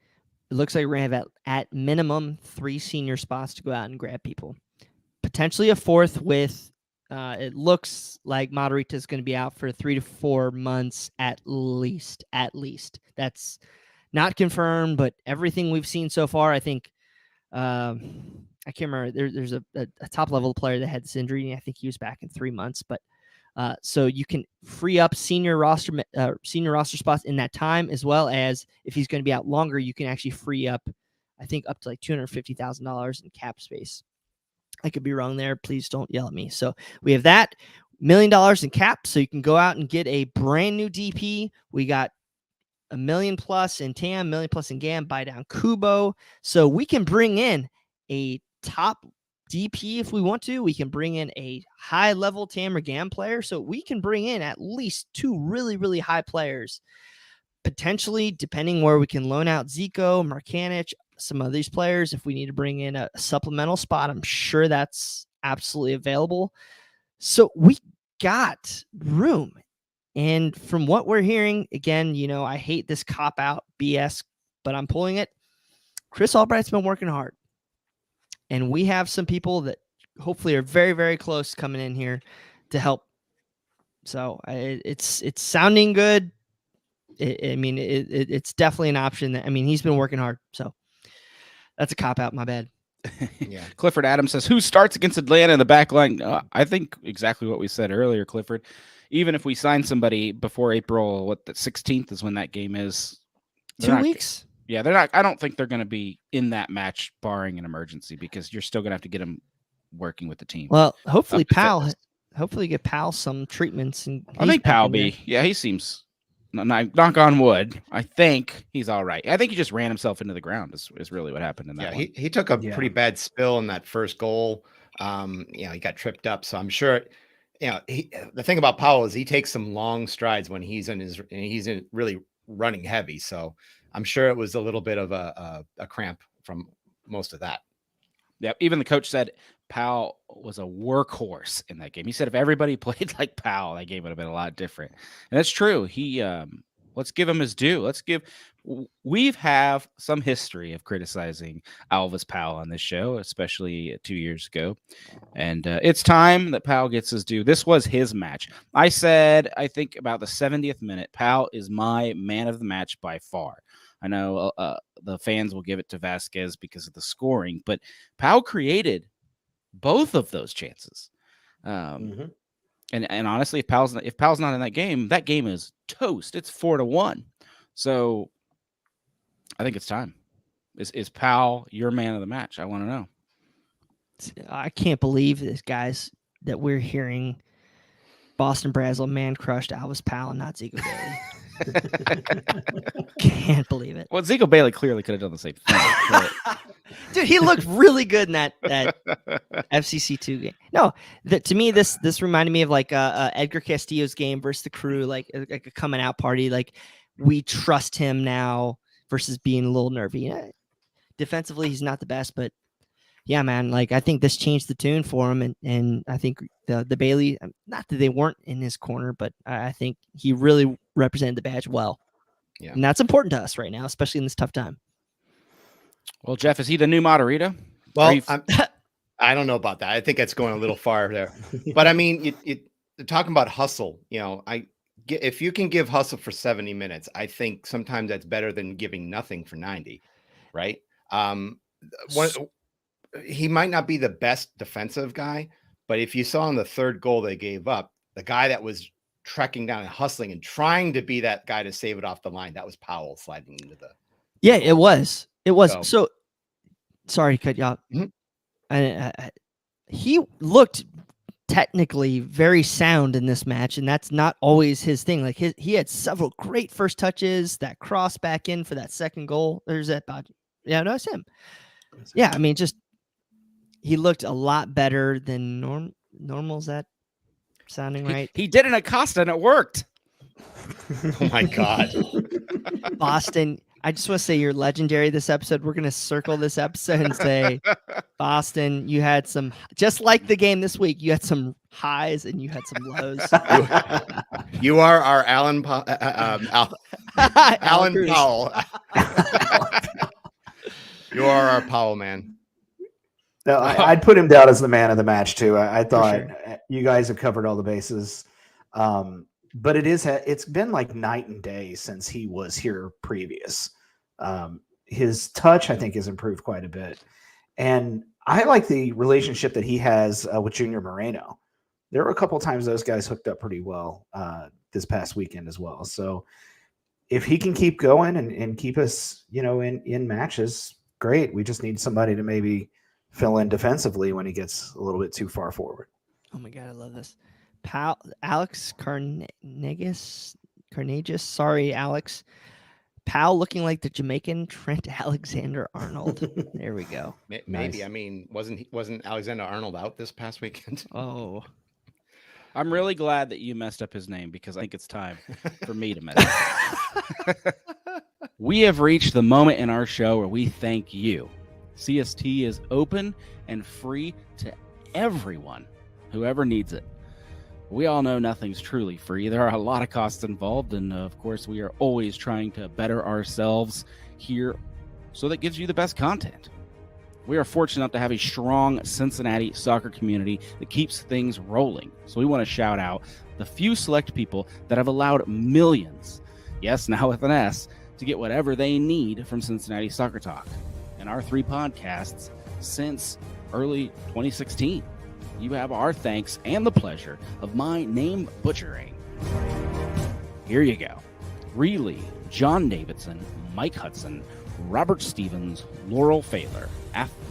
it looks like we're gonna have at minimum 3 senior spots to go out and grab people. Potentially a 4th with. It looks like Moderita is going to be out for 3 to 4 months at least. That's not confirmed, but everything we've seen so far, I think. I can't remember. There's a top level player that had this injury, and I think he was back in 3 months. But so you can free up senior roster spots in that time, as well as if he's going to be out longer, you can actually free up, I think, up to like $250,000 in cap space. I could be wrong there. Please don't yell at me. So we have that $1 million in cap. So you can go out and get a brand new DP. We got $1 million plus in TAM, $1 million plus in GAM, buy down Kubo. So we can bring in a top DP if we want to. We can bring in a high level TAM or GAM player. So we can bring in at least 2 really, really high players. Potentially, depending where we can loan out Zico, Markanich, some of these players. If we need to bring in a supplemental spot, I'm sure that's absolutely available. So we got room. And from what we're hearing, again, I hate this cop-out BS, but I'm pulling it. Chris Albright's been working hard. And we have some people that hopefully are very, very close coming in here to help. So it's sounding good. It's definitely an option. He's been working hard. So that's a cop-out. My bad. Yeah. Clifford Adams says, who starts against Atlanta in the back line? I think exactly what we said earlier, Clifford. Even if we sign somebody before April, the 16th is when that game is. 2 weeks? Yeah, they're not. I don't think they're going to be in that match barring an emergency because you're still going to have to get them working with the team. Well, hopefully get Powell some treatments. And I think Powell he seems, knock on wood, I think he's all right. I think he just ran himself into the ground is really what happened in that one. He took a pretty bad spill in that first goal. He got tripped up. So I'm sure, the thing about Powell is he takes some long strides when he's really running heavy. So I'm sure it was a little bit of a cramp from most of that. Yep. Even the coach said Powell was a workhorse in that game. He said if everybody played like Powell, that game would have been a lot different. And that's true. He let's give him his due. We've have some history of criticizing Alvis Powell on this show, especially 2 years ago. And it's time that Powell gets his due. This was his match. I said, I think about the 70th minute, Powell is my man of the match by far. I know the fans will give it to Vasquez because of the scoring, but Powell created both of those chances. And honestly, if Powell's not in that game is toast. It's 4-1. So I think it's time. Is Powell your man of the match? I want to know. I can't believe this, guys, that we're hearing Boston Brazzle man crushed Alvis Powell and not Zico Bailey. Can't believe it. Well, Zico Bailey clearly could have done the same thing. But... Dude, he looked really good in that FCC2 game. No, to me, this reminded me of like Edgar Castillo's game versus the Crew, like a coming out party. Like, we trust him now versus being a little nervy. Yeah, defensively, he's not the best, but yeah, man, like I think this changed the tune for him, and I think the Bailey, not that they weren't in his corner, but I think he really represented the badge well. Yeah, and that's important to us right now, especially in this tough time. Well, Jeff, is he the new Moderita? Well, I don't know about that. I think that's going a little far there. But I mean, talking about hustle, if you can give hustle for 70 minutes, I think sometimes that's better than giving nothing for 90, right? He might not be the best defensive guy, but if you saw in the third goal they gave up, the guy that was trekking down and hustling and trying to be that guy to save it off the line, that was Powell sliding into the. Yeah, it was. It was. So sorry to cut you out. Mm-hmm. He looked technically very sound in this match, and that's not always his thing. Like he had several great first touches, that cross back in for that second goal. There's that. Yeah, no, it's him. Yeah, I mean, just he looked a lot better than normal. Is that sounding right? He did an Acosta and it worked. Oh my God. Boston, I just want to say you're legendary this episode. We're going to circle this episode and say, Boston, you had some, just like the game this week, you had some highs and you had some lows. You are our Alan Alan Powell. You are our Powell man. No, I'd put him down as the man of the match too. I thought you guys have covered all the bases. But it's been like night and day since he was here previous. His touch, I think, has improved quite a bit. And I like the relationship that he has with Junior Moreno. There were a couple times those guys hooked up pretty well this past weekend as well. So if he can keep going and keep us, in matches, great. We just need somebody to maybe fill in defensively when he gets a little bit too far forward. Oh my God, I love this. Alex Carnegus. Sorry, Alex. Powell looking like the Jamaican Trent Alexander-Arnold. There we go. Maybe. Nice. I mean, wasn't Alexander-Arnold out this past weekend? Oh, I'm really glad that you messed up his name because I think it's time for me to mess up. We have reached the moment in our show where we thank you. CST is open and free to everyone, whoever needs it. We all know nothing's truly free. There are a lot of costs involved, and of course, we are always trying to better ourselves here so that gives you the best content. We are fortunate enough to have a strong Cincinnati soccer community that keeps things rolling. So we want to shout out the few select people that have allowed millions, yes, now with an S, to get whatever they need from Cincinnati Soccer Talk and our 3 podcasts since early 2016. You have our thanks and the pleasure of my name butchering. Here you go. Reilly, John Davidson, Mike Hudson, Robert Stevens, Laurel Failer,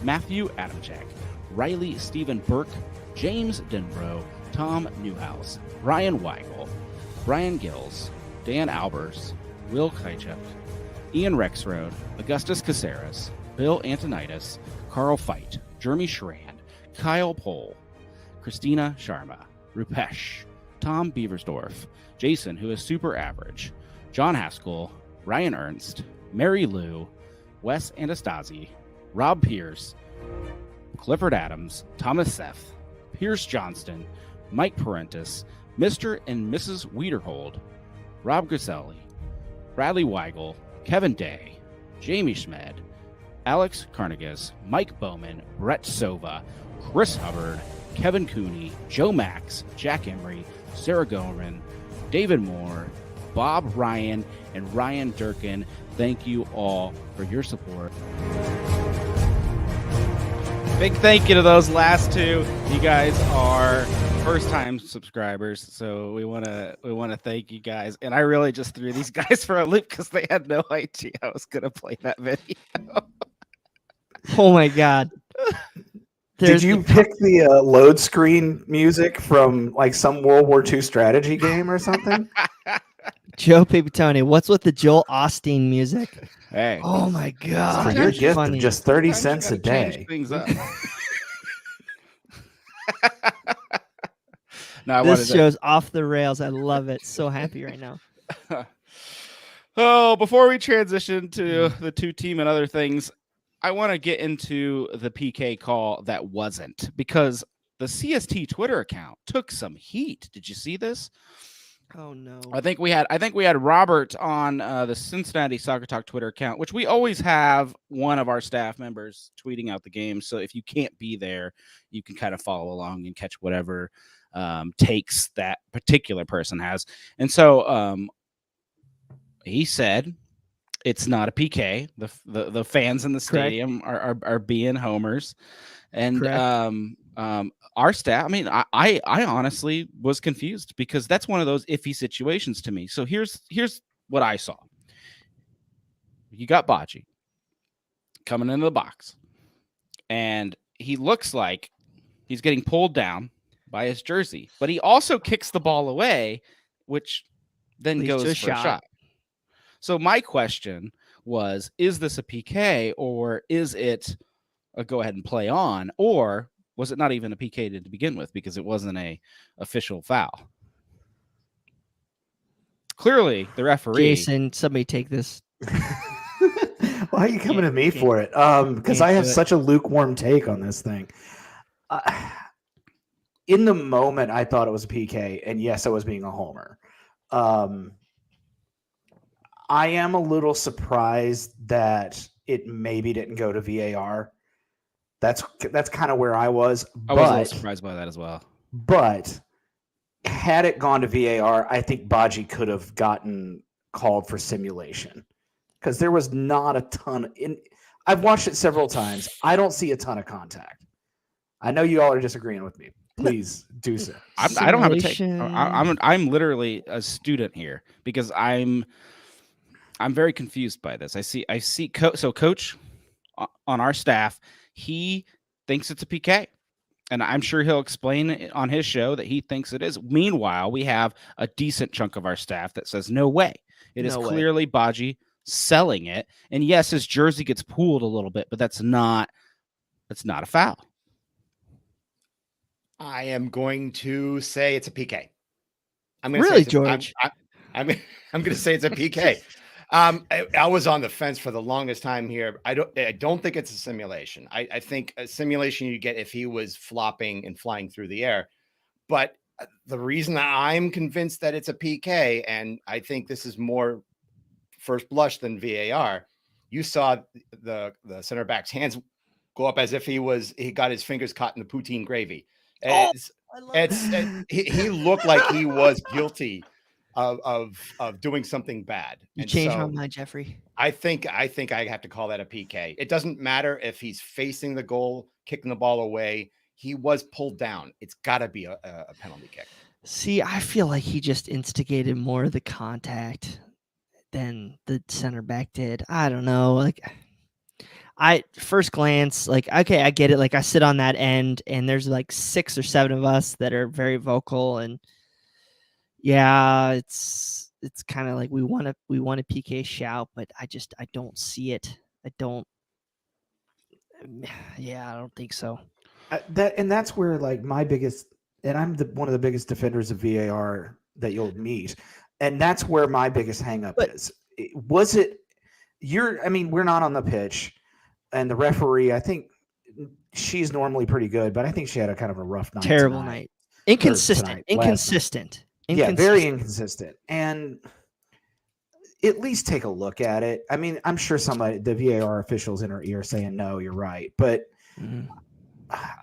Matthew Adamchek, Riley Stephen Burke, James Denbrough, Tom Newhouse, Ryan Weigel, Brian Gills, Dan Albers, Will Kaichuk, Ian Rexroad, Augustus Caceres, Bill Antonitis, Carl Feit, Jeremy Schran, Kyle Pohl, Christina Sharma, Rupesh, Tom Beversdorf, Jason, who is super average, John Haskell, Ryan Ernst, Mary Lou, Wes Anastasi, Rob Pierce, Clifford Adams, Thomas Seth, Pierce Johnston, Mike Parentis, Mr. and Mrs. Wiederhold, Rob Griselli, Bradley Weigel, Kevin Day, Jamie Schmed, Alex Carnegas, Mike Bowman, Brett Sova, Chris Hubbard, Kevin Cooney, Joe Max, Jack Emery, Sarah Gorman, David Moore, Bob Ryan, and Ryan Durkin. Thank you all for your support. Big thank you to those last two. You guys are first-time subscribers, so we want to thank you guys. And I really just threw these guys for a loop because they had no idea I was gonna play that video. Oh my God! Did you pick the load screen music from like some World War II strategy game or something? Joe Pipitone, what's with the Joel Osteen music? Hey. Oh my God! For your gift funny. of just 30 Sometimes cents you a gotta change day. things up. No, This show's off the rails. I love it. So happy right now. Oh, before we transition to the two team and other things, I want to get into the PK call that wasn't, because the CST Twitter account took some heat. Did you see this? Oh no! I think we had Robert on the Cincinnati Soccer Talk Twitter account, which we always have one of our staff members tweeting out the game. So if you can't be there, you can kind of follow along and catch whatever takes that particular person has. And so he said it's not a PK. The fans in the stadium are being homers, and our staff, I mean, I honestly was confused because that's one of those iffy situations to me. So here's what I saw. You got Bocce coming into the box, and he looks like he's getting pulled down by his jersey, but he also kicks the ball away, which then goes for a shot. So my question was, is this a PK, or is it a go ahead and play on, or was it not even a PK to begin with because it wasn't a official foul? Clearly, the referee. Jason, somebody take this. Why are you coming to me for it? Because I have such a lukewarm take on this thing. In the moment, I thought it was a PK, and yes, I was being a homer. I am a little surprised that it maybe didn't go to VAR. That's kind of where I was. I was a little surprised by that as well. But had it gone to VAR, I think Bocce could have gotten called for simulation because there was not a ton. I've watched it several times. I don't see a ton of contact. I know you all are disagreeing with me. Please do so. I don't have a take. I'm literally a student here because I'm very confused by this. I see. Coach on our staff, he thinks it's a PK, and I'm sure he'll explain on his show that he thinks it is. Meanwhile, we have a decent chunk of our staff that says no way. It is clearly Bocce selling it, and yes, his jersey gets pulled a little bit, but that's not a foul. I am going to say it's a PK. I'm going to say George. I'm going to say it's a PK. I was on the fence for the longest time here. I don't think it's a simulation. I think a simulation you get if he was flopping and flying through the air. But the reason I'm convinced that it's a PK, and I think this is more first blush than VAR, you saw the center back's hands go up as if he got his fingers caught in the poutine gravy. He looked like he was guilty of doing something bad. You changed my mind, Jeffrey. I think I have to call that a PK. It doesn't matter if he's facing the goal, kicking the ball away. He was pulled down. It's got to be a penalty kick. See, I feel like he just instigated more of the contact than the center back did. I don't know. Like, first glance, like, okay, I get it. Like, I sit on that end, and there's like 6 or 7 of us that are very vocal, and yeah, it's kind of like we want a PK shout, but I don't see it. I don't think so. That's where like my biggest, and I'm one of the biggest defenders of VAR that you'll meet, and that's where my biggest hang-up is. Was it? We're not on the pitch, and the referee, I think she's normally pretty good, but I think she had a kind of a rough night. Terrible tonight. night. Inconsistent. tonight, Inconsistent. Yeah, very inconsistent. And at least take a look at it. I mean, I'm sure the VAR officials in her ear saying, no, you're right. But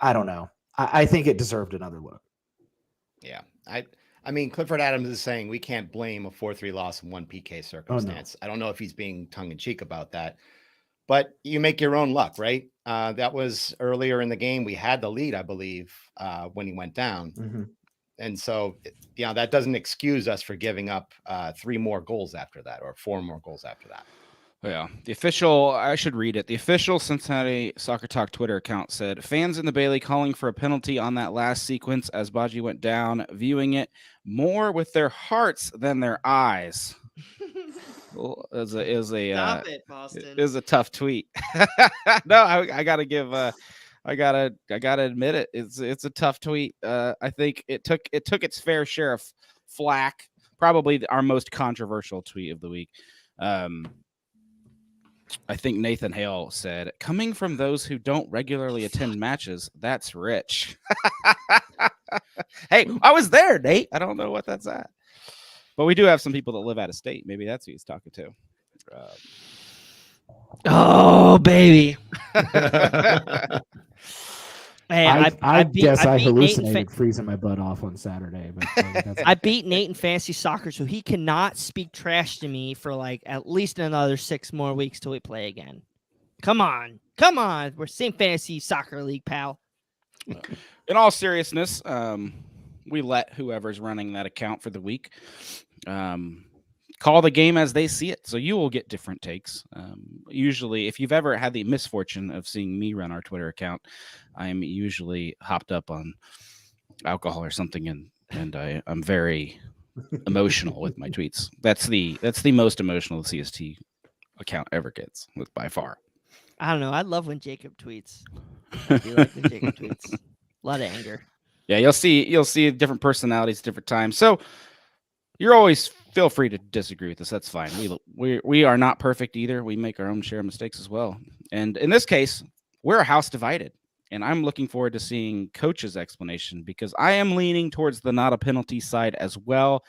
I don't know. I think it deserved another look. Yeah. I mean, Clifford Adams is saying we can't blame a 4-3 loss in one PK circumstance. I don't know if he's being tongue-in-cheek about that. But you make your own luck, right? That was earlier in the game. We had the lead, I believe, when he went down. Mm-hmm. And so, that doesn't excuse us for giving up 3 more goals after that, or 4 more goals after that. Yeah. I should read it. The official Cincinnati Soccer Talk Twitter account said, fans in the Bailey calling for a penalty on that last sequence as Baji went down, viewing it more with their hearts than their eyes. Well, it was a tough tweet. No, I gotta give. I gotta admit it. It's a tough tweet. I think it took its fair share of flack. Probably our most controversial tweet of the week. I think Nathan Hale said, "Coming from those who don't regularly attend matches, that's rich." Hey, I was there, Nate. I don't know what that's at. But we do have some people that live out of state. Maybe that's who he's talking to. Oh, baby. Hey, I guess I beat hallucinated freezing my butt off on Saturday. But I beat Nate in fantasy soccer, so he cannot speak trash to me for like at least another 6 more weeks till we play again. Come on. We're same fantasy soccer league, pal. In all seriousness, we let whoever's running that account for the week call the game as they see it. So you will get different takes. Usually, if you've ever had the misfortune of seeing me run our Twitter account, I am usually hopped up on alcohol or something, and I'm very emotional with my tweets. That's the most emotional the CST account ever gets, by far. I don't know. I love when Jacob tweets. I do like when Jacob tweets. A lot of anger. Yeah, you'll see different personalities, different times. So you're always feel free to disagree with us. That's fine. We are not perfect either. We make our own share of mistakes as well. And in this case, we're a house divided. And I'm looking forward to seeing Coach's explanation because I am leaning towards the not a penalty side as well.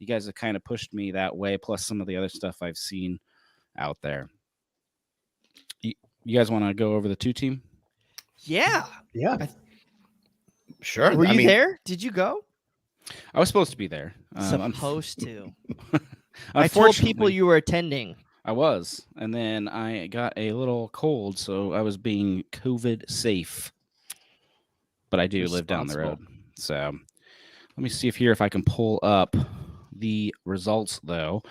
You guys have kind of pushed me that way, plus some of the other stuff I've seen out there. You guys want to go over the 2-team? Yeah. Sure. Were you there? Did you go? I was supposed to be there. Supposed to. I told people you were attending. I was. And then I got a little cold, so I was being COVID safe. But I do live down the road. So let me see if I can pull up the results, though.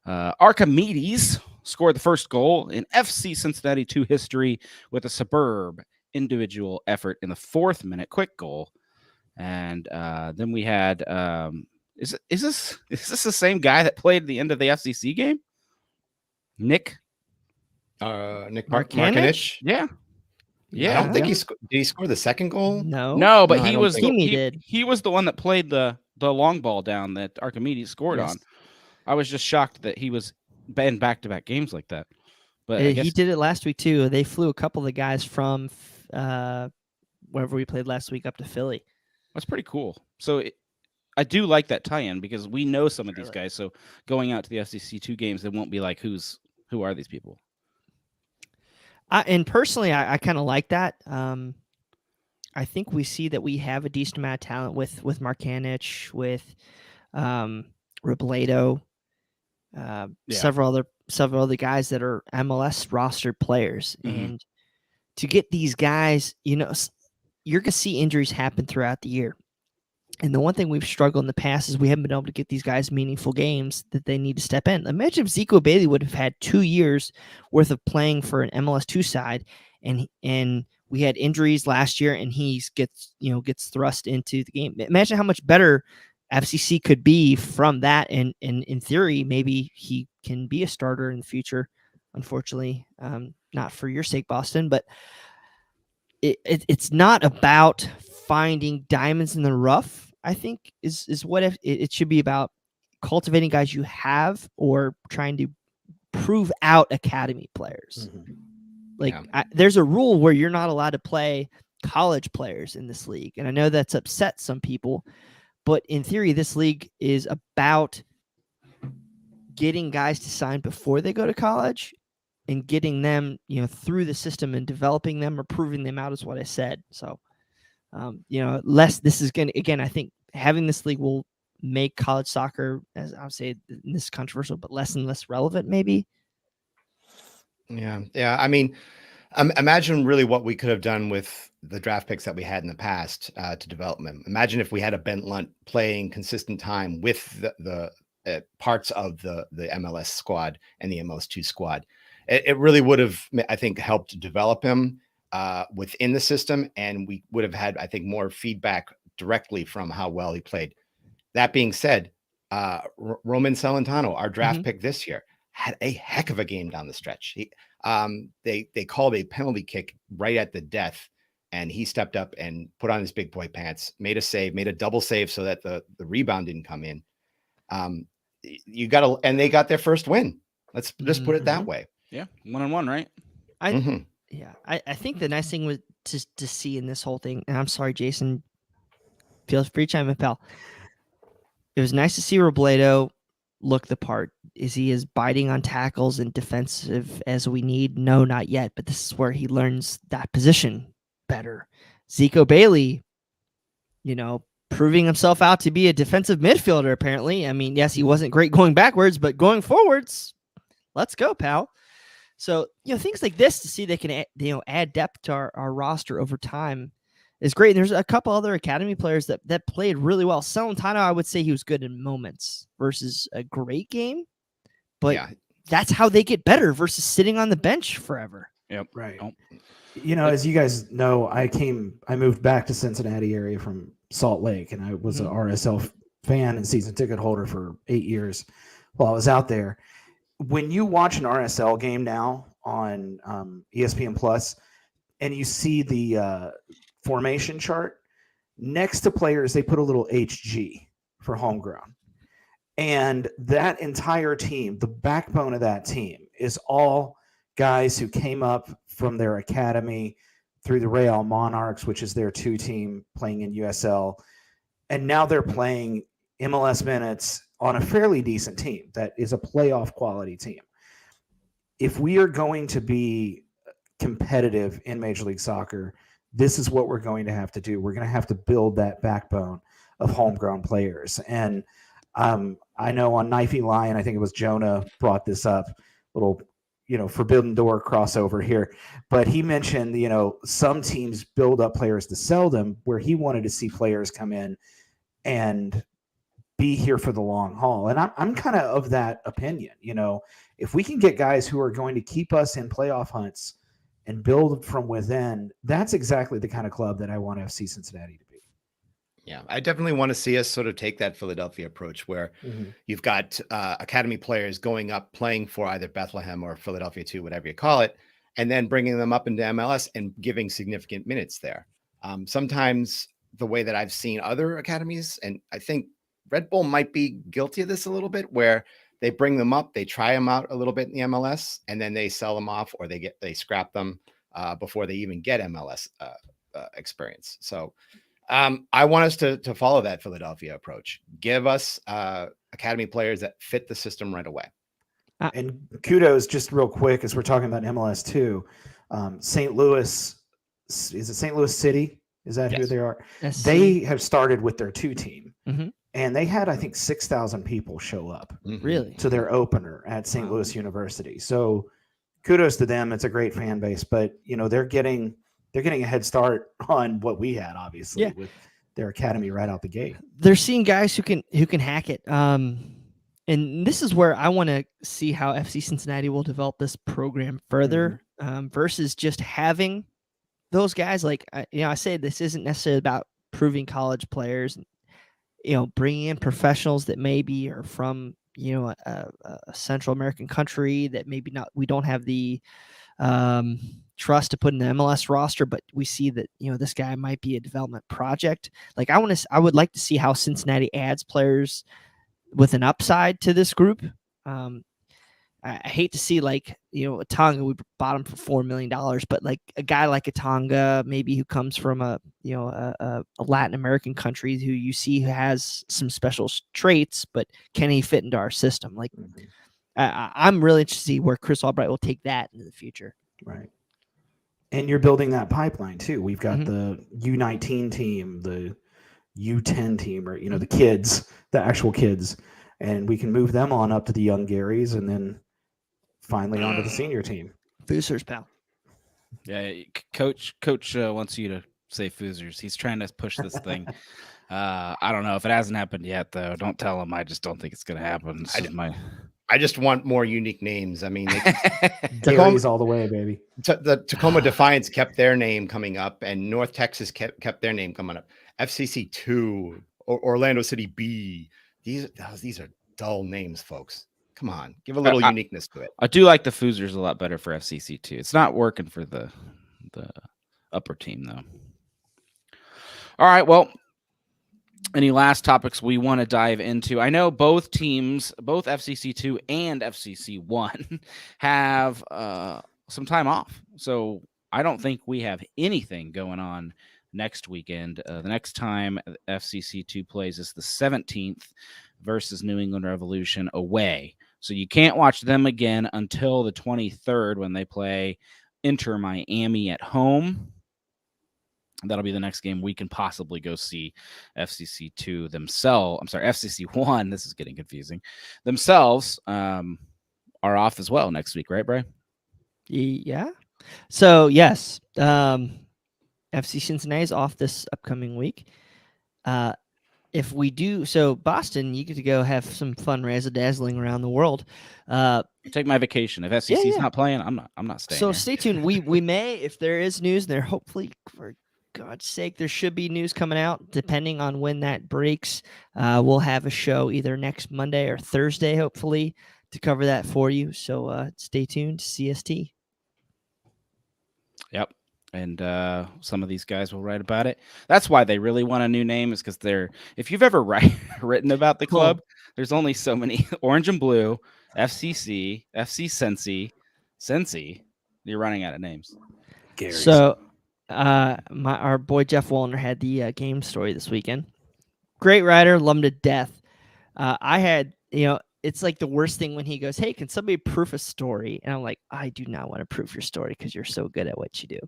Archimedes scored the first goal in FC Cincinnati 2 history with a superb individual effort in the 4th minute quick goal. And then we had is this the same guy that played the end of the FCC game? Nick Markanich? Yeah. I don't think did he score the second goal? No, but he was he was the one that played the long ball down that Archimedes scored on. I was just shocked that he was in back-to-back games like that. But he did it last week too. They flew a couple of guys from wherever we played last week up to Philly. That's pretty cool. So I do like that tie-in because we know some of these guys. So going out to the FCC 2 games, they won't be like, who are these people? And personally, I kind of like that. I think we see that we have a decent amount of talent with Markanich, with Robledo, several other guys that are MLS rostered players. Mm-hmm. And to get these guys, you're going to see injuries happen throughout the year. And the one thing we've struggled in the past is we haven't been able to get these guys meaningful games that they need to step in. Imagine if Zico Bailey would have had 2 years worth of playing for an MLS 2 side, and we had injuries last year, and he gets thrust into the game. Imagine how much better FCC could be from that. And in theory, maybe he can be a starter in the future. Unfortunately, not for your sake, Boston, but it's not about finding diamonds in the rough. I think is what it should be about cultivating guys you have or trying to prove out academy players. Mm-hmm. Like Yeah. there's a rule where you're not allowed to play college players in this league. And I know that's upset some people, but in theory, this league is about getting guys to sign before they go to college and getting them, through the system and developing them or proving them out is what I said. So, this is going to, again, I think having this league will make college soccer, as I'll say, this is controversial, but less and less relevant, maybe. Yeah. Yeah. I mean, imagine really what we could have done with the draft picks that we had in the past to development. Imagine if we had a Ben Lunt playing consistent time with the parts of the MLS squad and the MLS2 squad. It really would have, I think, helped develop him within the system, and we would have had, I think, more feedback directly from how well he played. That being said, Roman Celentano, our draft pick this year, had a heck of a game down the stretch. They called a penalty kick right at the death, and he stepped up and put on his big boy pants, made a double save so that the rebound didn't come in. And they got their first win. Let's just put it that way. Yeah, 1-1, right? I think the nice thing was to see in this whole thing, and I'm sorry, Jason, feel free to chime in, pal. It was nice to see Robledo look the part. Is he as biting on tackles and defensive as we need? No, not yet, but this is where he learns that position better. Zico Bailey, proving himself out to be a defensive midfielder, apparently. I mean, yes, he wasn't great going backwards, but going forwards, let's go, pal. So, things like this to see they can, add depth to our roster over time is great. And there's a couple other academy players that played really well. Celentano, I would say he was good in moments versus a great game, but that's how they get better versus sitting on the bench forever. Yep. Right. As you guys know, I moved back to Cincinnati area from Salt Lake, and I was an RSL fan and season ticket holder for 8 years while I was out there. When you watch an RSL game now on ESPN Plus, and you see the formation chart next to players, they put a little HG for homegrown, and that entire team, the backbone of that team, is all guys who came up from their academy through the Real Monarchs, which is their 2 team playing in USL, and now they're playing MLS minutes on a fairly decent team that is a playoff quality team. If we are going to be competitive in Major League Soccer, this is what we're going to have to do. We're going to have to build that backbone of homegrown players. And I know on Knifey Lion, I think it was Jonah brought this up, little forbidden door crossover here, but he mentioned, some teams build up players to sell them, where he wanted to see players come in and be here for the long haul. And I'm kind of that opinion. If we can get guys who are going to keep us in playoff hunts and build from within, that's exactly the kind of club that I want FC Cincinnati to be. Yeah, I definitely want to see us sort of take that Philadelphia approach where you've got academy players going up, playing for either Bethlehem or Philadelphia 2, whatever you call it, and then bringing them up into MLS and giving significant minutes there. Sometimes the way that I've seen other academies, and I think Red Bull might be guilty of this a little bit, where they bring them up, they try them out a little bit in the MLS, and then they sell them off, or they scrap them before they even get MLS experience. So I want us to follow that Philadelphia approach. Give us academy players that fit the system right away. And kudos, just real quick, as we're talking about MLS too, St. Louis, is it St. Louis City? Is that who they are? SC. They have started with their 2 team. And they had, I think, 6,000 people show up Really to their opener at St. Louis University. So kudos to them. It's a great fan base, but they're getting a head start on what we had, obviously, with their academy right out the gate. They're seeing guys who can hack it. And this is where I want to see how FC Cincinnati will develop this program further, versus just having those guys. Like, I say this isn't necessarily about proving college players, bringing in professionals that maybe are from, a Central American country that maybe we don't have the trust to put in the MLS roster, but we see that, this guy might be a development project. Like, I would like to see how Cincinnati adds players with an upside to this group. I hate to see Tonga, we bought him for $4 million, but like a guy like a Tonga, maybe who comes from a Latin American country who you see who has some special traits, but can he fit into our system? Like I'm really interested to see where Chris Albright will take that into the future. Right. And you're building that pipeline too. We've got the U19 team, the U10 team, or the kids, the actual kids, and we can move them on up to the young Garys, and then finally onto the senior team. Boosters, pal. Yeah, coach wants you to say Foozers. He's trying to push this thing. I don't know if it hasn't happened yet, though. Don't tell him. I just don't think it's going to happen. I just want more unique names. I mean, Garys all the way, baby. The Tacoma Defiance kept their name coming up, and North Texas kept their name coming up. FCC 2, Orlando City B. These are dull names, folks. Come on, give a little uniqueness to it. I do like the Foozers a lot better for FCC 2. It's not working for the upper team, though. All right, well, any last topics we want to dive into? I know both teams, both FCC 2 and FCC 1, have some time off. So I don't think we have anything going on next weekend. The next time FCC 2 plays is the 17th versus New England Revolution away. So you can't watch them again until the 23rd when they play Inter Miami at home. That'll be the next game we can possibly go see. FCC 2 themselves. I'm sorry, FCC 1. This is getting confusing. Themselves are off as well next week, right, Bray? Yeah. So yes, FC Cincinnati is off this upcoming week. If we do so, Boston, you get to go have some fun razzle-dazzling around the world. Take my vacation. If FCC's not playing, I'm not staying. So here. Stay tuned. We may, if there is news, there hopefully, for God's sake, there should be news coming out. Depending on when that breaks, we'll have a show either next Monday or Thursday, hopefully, to cover that for you. So stay tuned. CST. Yep. And some of these guys will write about it. That's why they really want a new name, is because if you've ever written about the club, there's only so many. Orange and Blue, FCC, FC Cincy. You're running out of names. Garys. So our boy Jeff Wallner had the game story this weekend. Great writer, love him to death. I had, it's like the worst thing when he goes, "Hey, can somebody proof a story?" And I'm like, I do not want to proof your story because you're so good at what you do.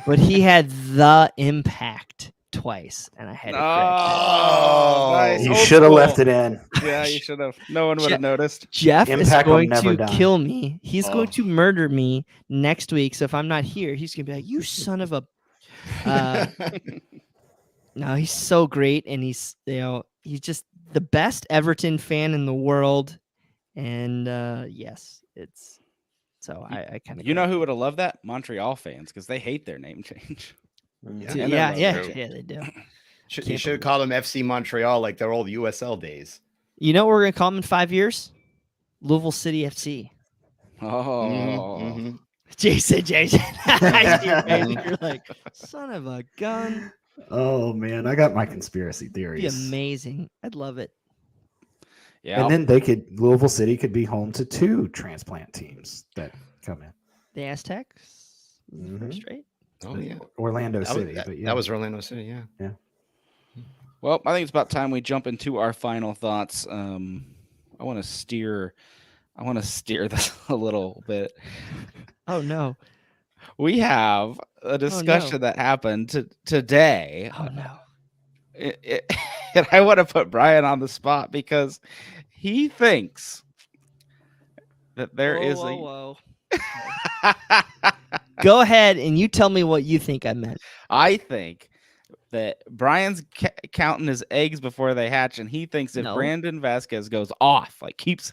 But he had the impact twice, and I had to correct nice. You should have left it in. Yeah, you should have. No one would have noticed. Jeff Impact is going will never to die. kill me. He's going to murder me next week. So if I'm not here, he's going to be like, "You son of a..." No, he's so great, and he's just the best Everton fan in the world. And yes, it's so I kind of who would have loved that? Montreal fans, because they hate their name change. yeah, they do. You should call them FC Montreal like their old USL days. You know what we're gonna call them in 5 years? Louisville City FC. Oh, Jason. You're like, son of a gun. Oh man, I got my conspiracy It'd be theories. amazing. I'd love it. Yeah, and then Louisville City could be home to 2 transplant teams that come in. The Aztecs, first rate. Oh yeah, Orlando City. That was Orlando City. Yeah. Well, I think it's about time we jump into our final thoughts. I want to steer this a little bit. Oh no. We have a discussion that happened today. Oh no. And I want to put Brian on the spot because he thinks that there is Whoa. Go ahead and you tell me what you think I meant. I think that Brian's counting his eggs before they hatch, and he thinks if Brandon Vasquez goes off, like keeps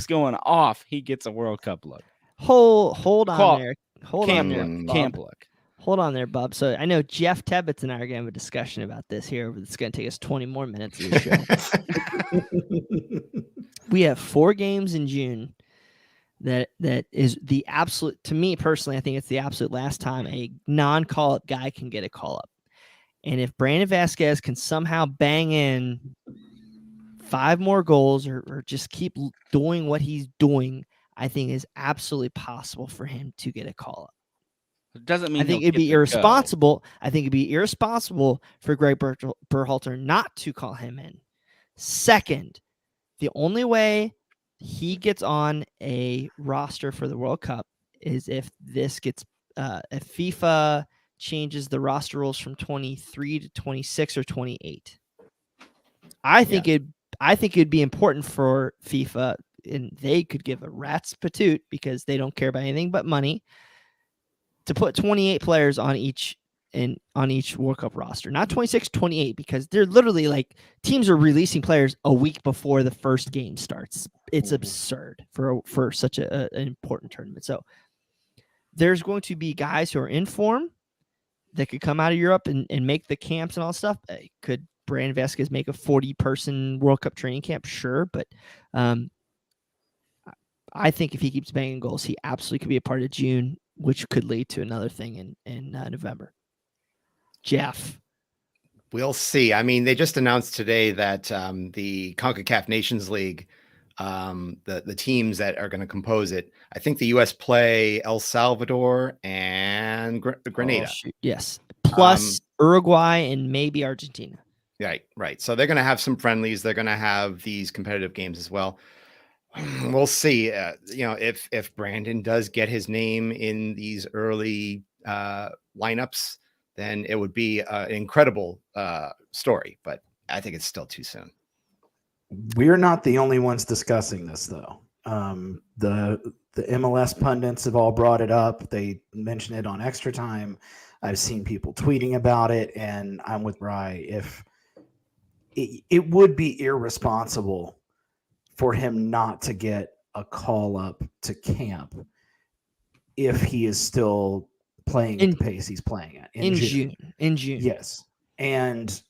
going off, he gets a World Cup look. Hold on there. Camp look. Hold on there, Bob. So I know Jeff Tebbets and I are going to have a discussion about this here. It's going to take us 20 more minutes of the show. We have 4 games in June. That is the absolute, to me personally, I think it's the absolute last time a non-call-up guy can get a call-up. And if Brandon Vasquez can somehow bang in 5 more goals or just keep doing what he's doing, I think it's absolutely possible for him to get a call up. It doesn't mean I think he'll it'd be get to go. irresponsible. I think it'd be irresponsible for Greg Berhalter not to call him in. Second, the only way he gets on a roster for the World Cup is if this gets if FIFA changes the roster rules from 23 to 26 or 28. I think it'd be important for FIFA, and they could give a rat's patoot because they don't care about anything but money, to put 28 players on each World Cup roster, not 26, 28, because they're literally like teams are releasing players a week before the first game starts. It's absurd for such an important tournament. So there's going to be guys who are in form that could come out of Europe and make the camps and all that stuff. Could Brandon Vasquez make a 40-person World Cup training camp? Sure, but I think if he keeps banging goals, he absolutely could be a part of June, which could lead to another thing in November. Jeff. We'll see. I mean, they just announced today that the CONCACAF Nations League, the teams that are going to compose it, I think the U.S. play El Salvador and Grenada. Oh, yes. Plus Uruguay and maybe Argentina. Right. So they're going to have some friendlies. They're going to have these competitive games as well. We'll see. If Brandon does get his name in these early lineups, then it would be an incredible story. But I think it's still too soon. We're not the only ones discussing this, though. The MLS pundits have all brought it up. They mention it on Extra Time. I've seen people tweeting about it, and I'm with Bri. If it would be irresponsible for him not to get a call up to camp if he is still playing at the pace he's playing at in June. In June. Yes. And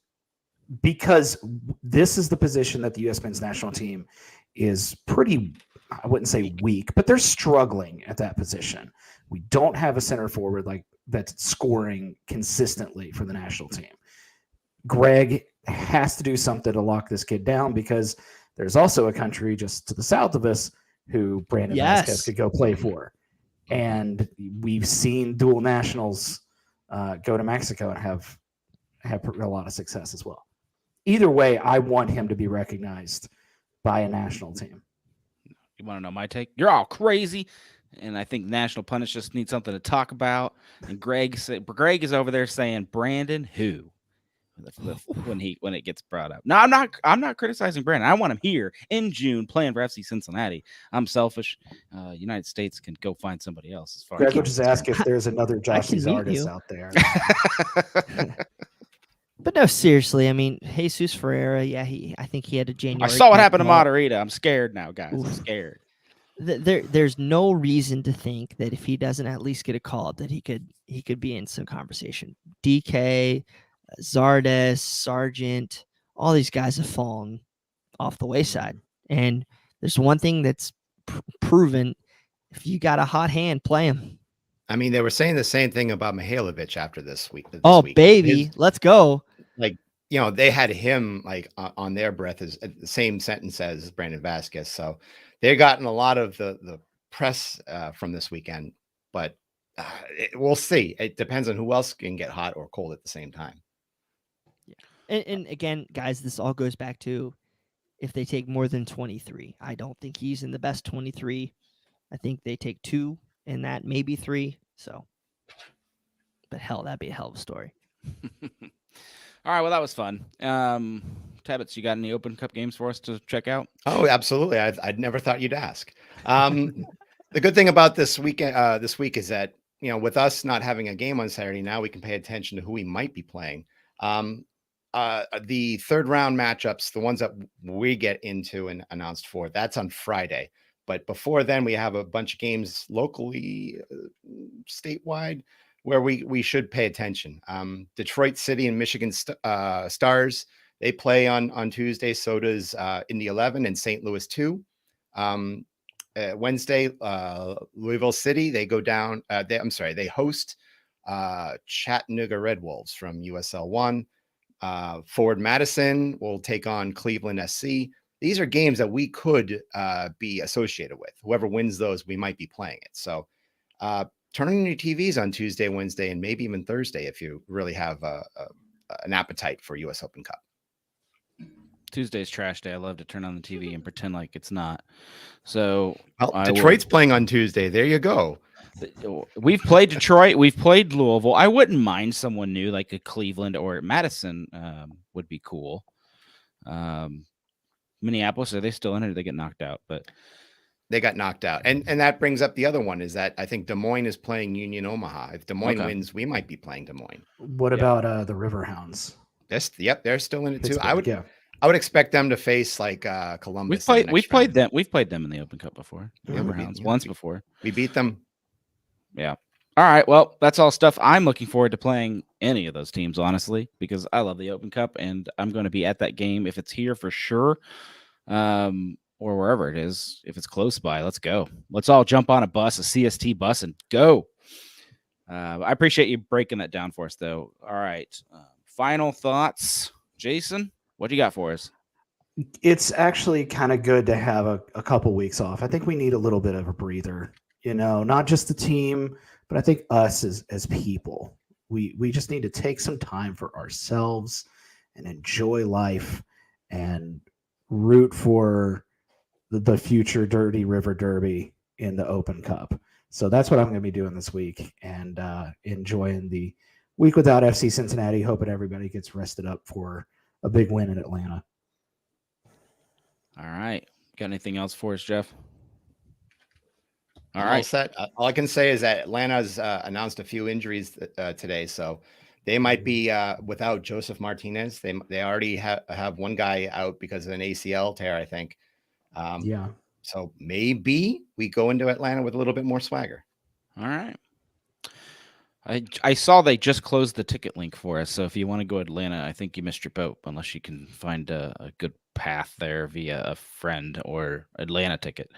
because this is the position that the U.S. men's national team is pretty, I wouldn't say weak, but they're struggling at that position. We don't have a center forward like that's scoring consistently for the national team. Greg has to do something to lock this kid down, because there's also a country just to the south of us who Brandon Vasquez could go play for. And we've seen dual nationals go to Mexico and have a lot of success as well. Either way, I want him to be recognized by a national team. You want to know my take? You're all crazy. And I think national pundits just need something to talk about. And Greg is over there saying, Brandon who? When it gets brought up. No, I'm not criticizing Brandon. I want him here in June playing for FC Cincinnati. I'm selfish. United States can go find somebody else. As far Greg as will just ask if there's another Josh artist out there. But no, seriously, I mean, Jesus Ferreira, I think he had a January. I saw what happened to Moderita. I'm scared now, guys. I'm scared. There's no reason to think that if he doesn't at least get a call, that he could be in some conversation. DK, Zardes, Sargent, all these guys have fallen off the wayside. And there's one thing that's proven: if you got a hot hand, play him. I mean, they were saying the same thing about Mihailovic after this week. Baby, let's go. They had him on their breath as the same sentence as Brandon Vasquez. So they've gotten a lot of the press from this weekend, but we'll see. It depends on who else can get hot or cold at the same time. Yeah. And again, guys, this all goes back to if they take more than 23. I don't think he's in the best 23. I think they take 2 in that, maybe 3. So, but hell, that'd be a hell of a story. All right, well, that was fun. Tabbits, you got any Open Cup games for us to check out? Oh, absolutely. I'd never thought you'd ask. The good thing about this week is that, with us not having a game on Saturday, now we can pay attention to who we might be playing. The third round matchups, the ones that we get into and announced for, that's on Friday. But before then, we have a bunch of games locally, statewide, where we should pay attention. Detroit City and Michigan Stars, they play on Tuesday. So does Indy 11 and St. Louis 2. Wednesday, Louisville City, they go down. They host Chattanooga Red Wolves from USL 1. Ford Madison will take on Cleveland SC. these are games that we could be associated with. Whoever wins those, we might be playing it. So turn on your TVs on Tuesday, Wednesday, and maybe even Thursday if you really have an appetite for U.S. Open Cup. Tuesday's trash day. I love to turn on the TV and pretend like it's not. So Detroit's playing on Tuesday. There you go. We've played Detroit. We've played Louisville. I wouldn't mind someone new like a Cleveland or Madison would be cool. Minneapolis, are they still in it or they get knocked out? But they got knocked out. And that brings up the other one is that I think Des Moines is playing Union Omaha. If Des Moines wins, we might be playing Des Moines. What about the Riverhounds? They're still in it too. Pittsburgh, I would expect them to face like Columbus. We've played them. We've played them in the Open Cup before. The Riverhounds once before. We beat them. Yeah. All right. Well, that's all stuff. I'm looking forward to playing any of those teams, honestly, because I love the Open Cup and I'm going to be at that game if it's here for sure, or wherever it is. If it's close by, let's go. Let's all jump on a CST bus, and go. I appreciate you breaking that down for us, though. All right. Final thoughts, Jason. What do you got for us? It's actually kind of good to have a couple weeks off. I think we need a little bit of a breather, not just the team, but I think us as people. We just need to take some time for ourselves and enjoy life and root for the future Dirty River Derby in the Open Cup. So that's what I'm going to be doing this week, and enjoying the week without FC Cincinnati, hoping everybody gets rested up for a big win in Atlanta. All right. Got anything else for us, Jeff? All right. Set. All I can say is that Atlanta's announced a few injuries today, so they might be without Joseph Martinez. They already have one guy out because of an ACL tear, I think. Yeah. So maybe we go into Atlanta with a little bit more swagger. All right. I saw they just closed the ticket link for us. So if you want to go Atlanta, I think you missed your boat unless you can find a good path there via a friend or Atlanta ticket.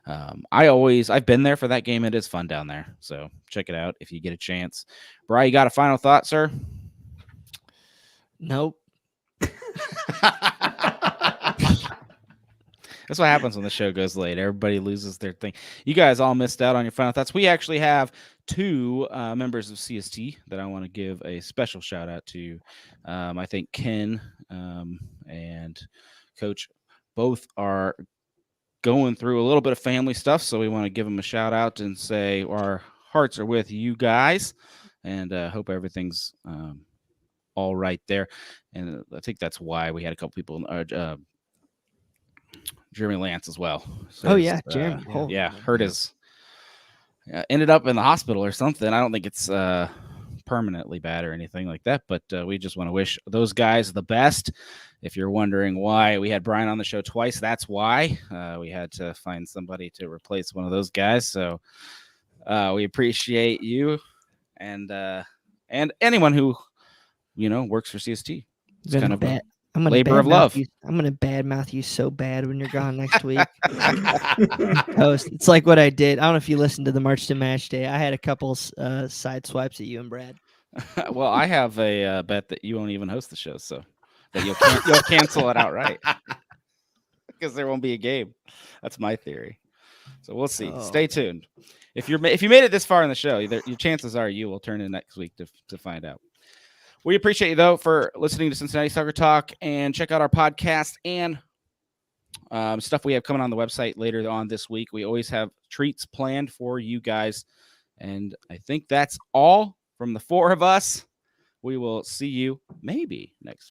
I've been there for that game. It is fun down there. So check it out if you get a chance. Bri, you got a final thought, sir? Nope. That's what happens when the show goes late. Everybody loses their thing. You guys all missed out on your final thoughts. We actually have two members of CST that I want to give a special shout out to. I think Ken and Coach both are going through a little bit of family stuff, so we want to give them a shout out and say our hearts are with you guys, and hope everything's all right there. And I think that's why we had a couple people Jeremy Lance as well. So Jeremy. Hurt his ended up in the hospital or something. I don't think it's permanently bad or anything like that, but we just want to wish those guys the best. If you're wondering why we had Brian on the show twice, that's why. We had to find somebody to replace one of those guys. So we appreciate you and anyone who works for CST. It's kind of a labor of love. I'm going to badmouth you so bad when you're gone next week. It's like what I did. I don't know if you listened to the March to Match Day. I had a couple side swipes at you and Brad. Well, I have a bet that you won't even host the show, so that you'll cancel it outright because there won't be a game. That's my theory. So we'll see. Stay tuned. If you made it this far in the show, your chances are you will turn in next week to find out. We appreciate you, though, for listening to Cincinnati Soccer Talk, and check out our podcast and stuff we have coming on the website later on this week. We always have treats planned for you guys, and I think that's all from the four of us. We will see you maybe next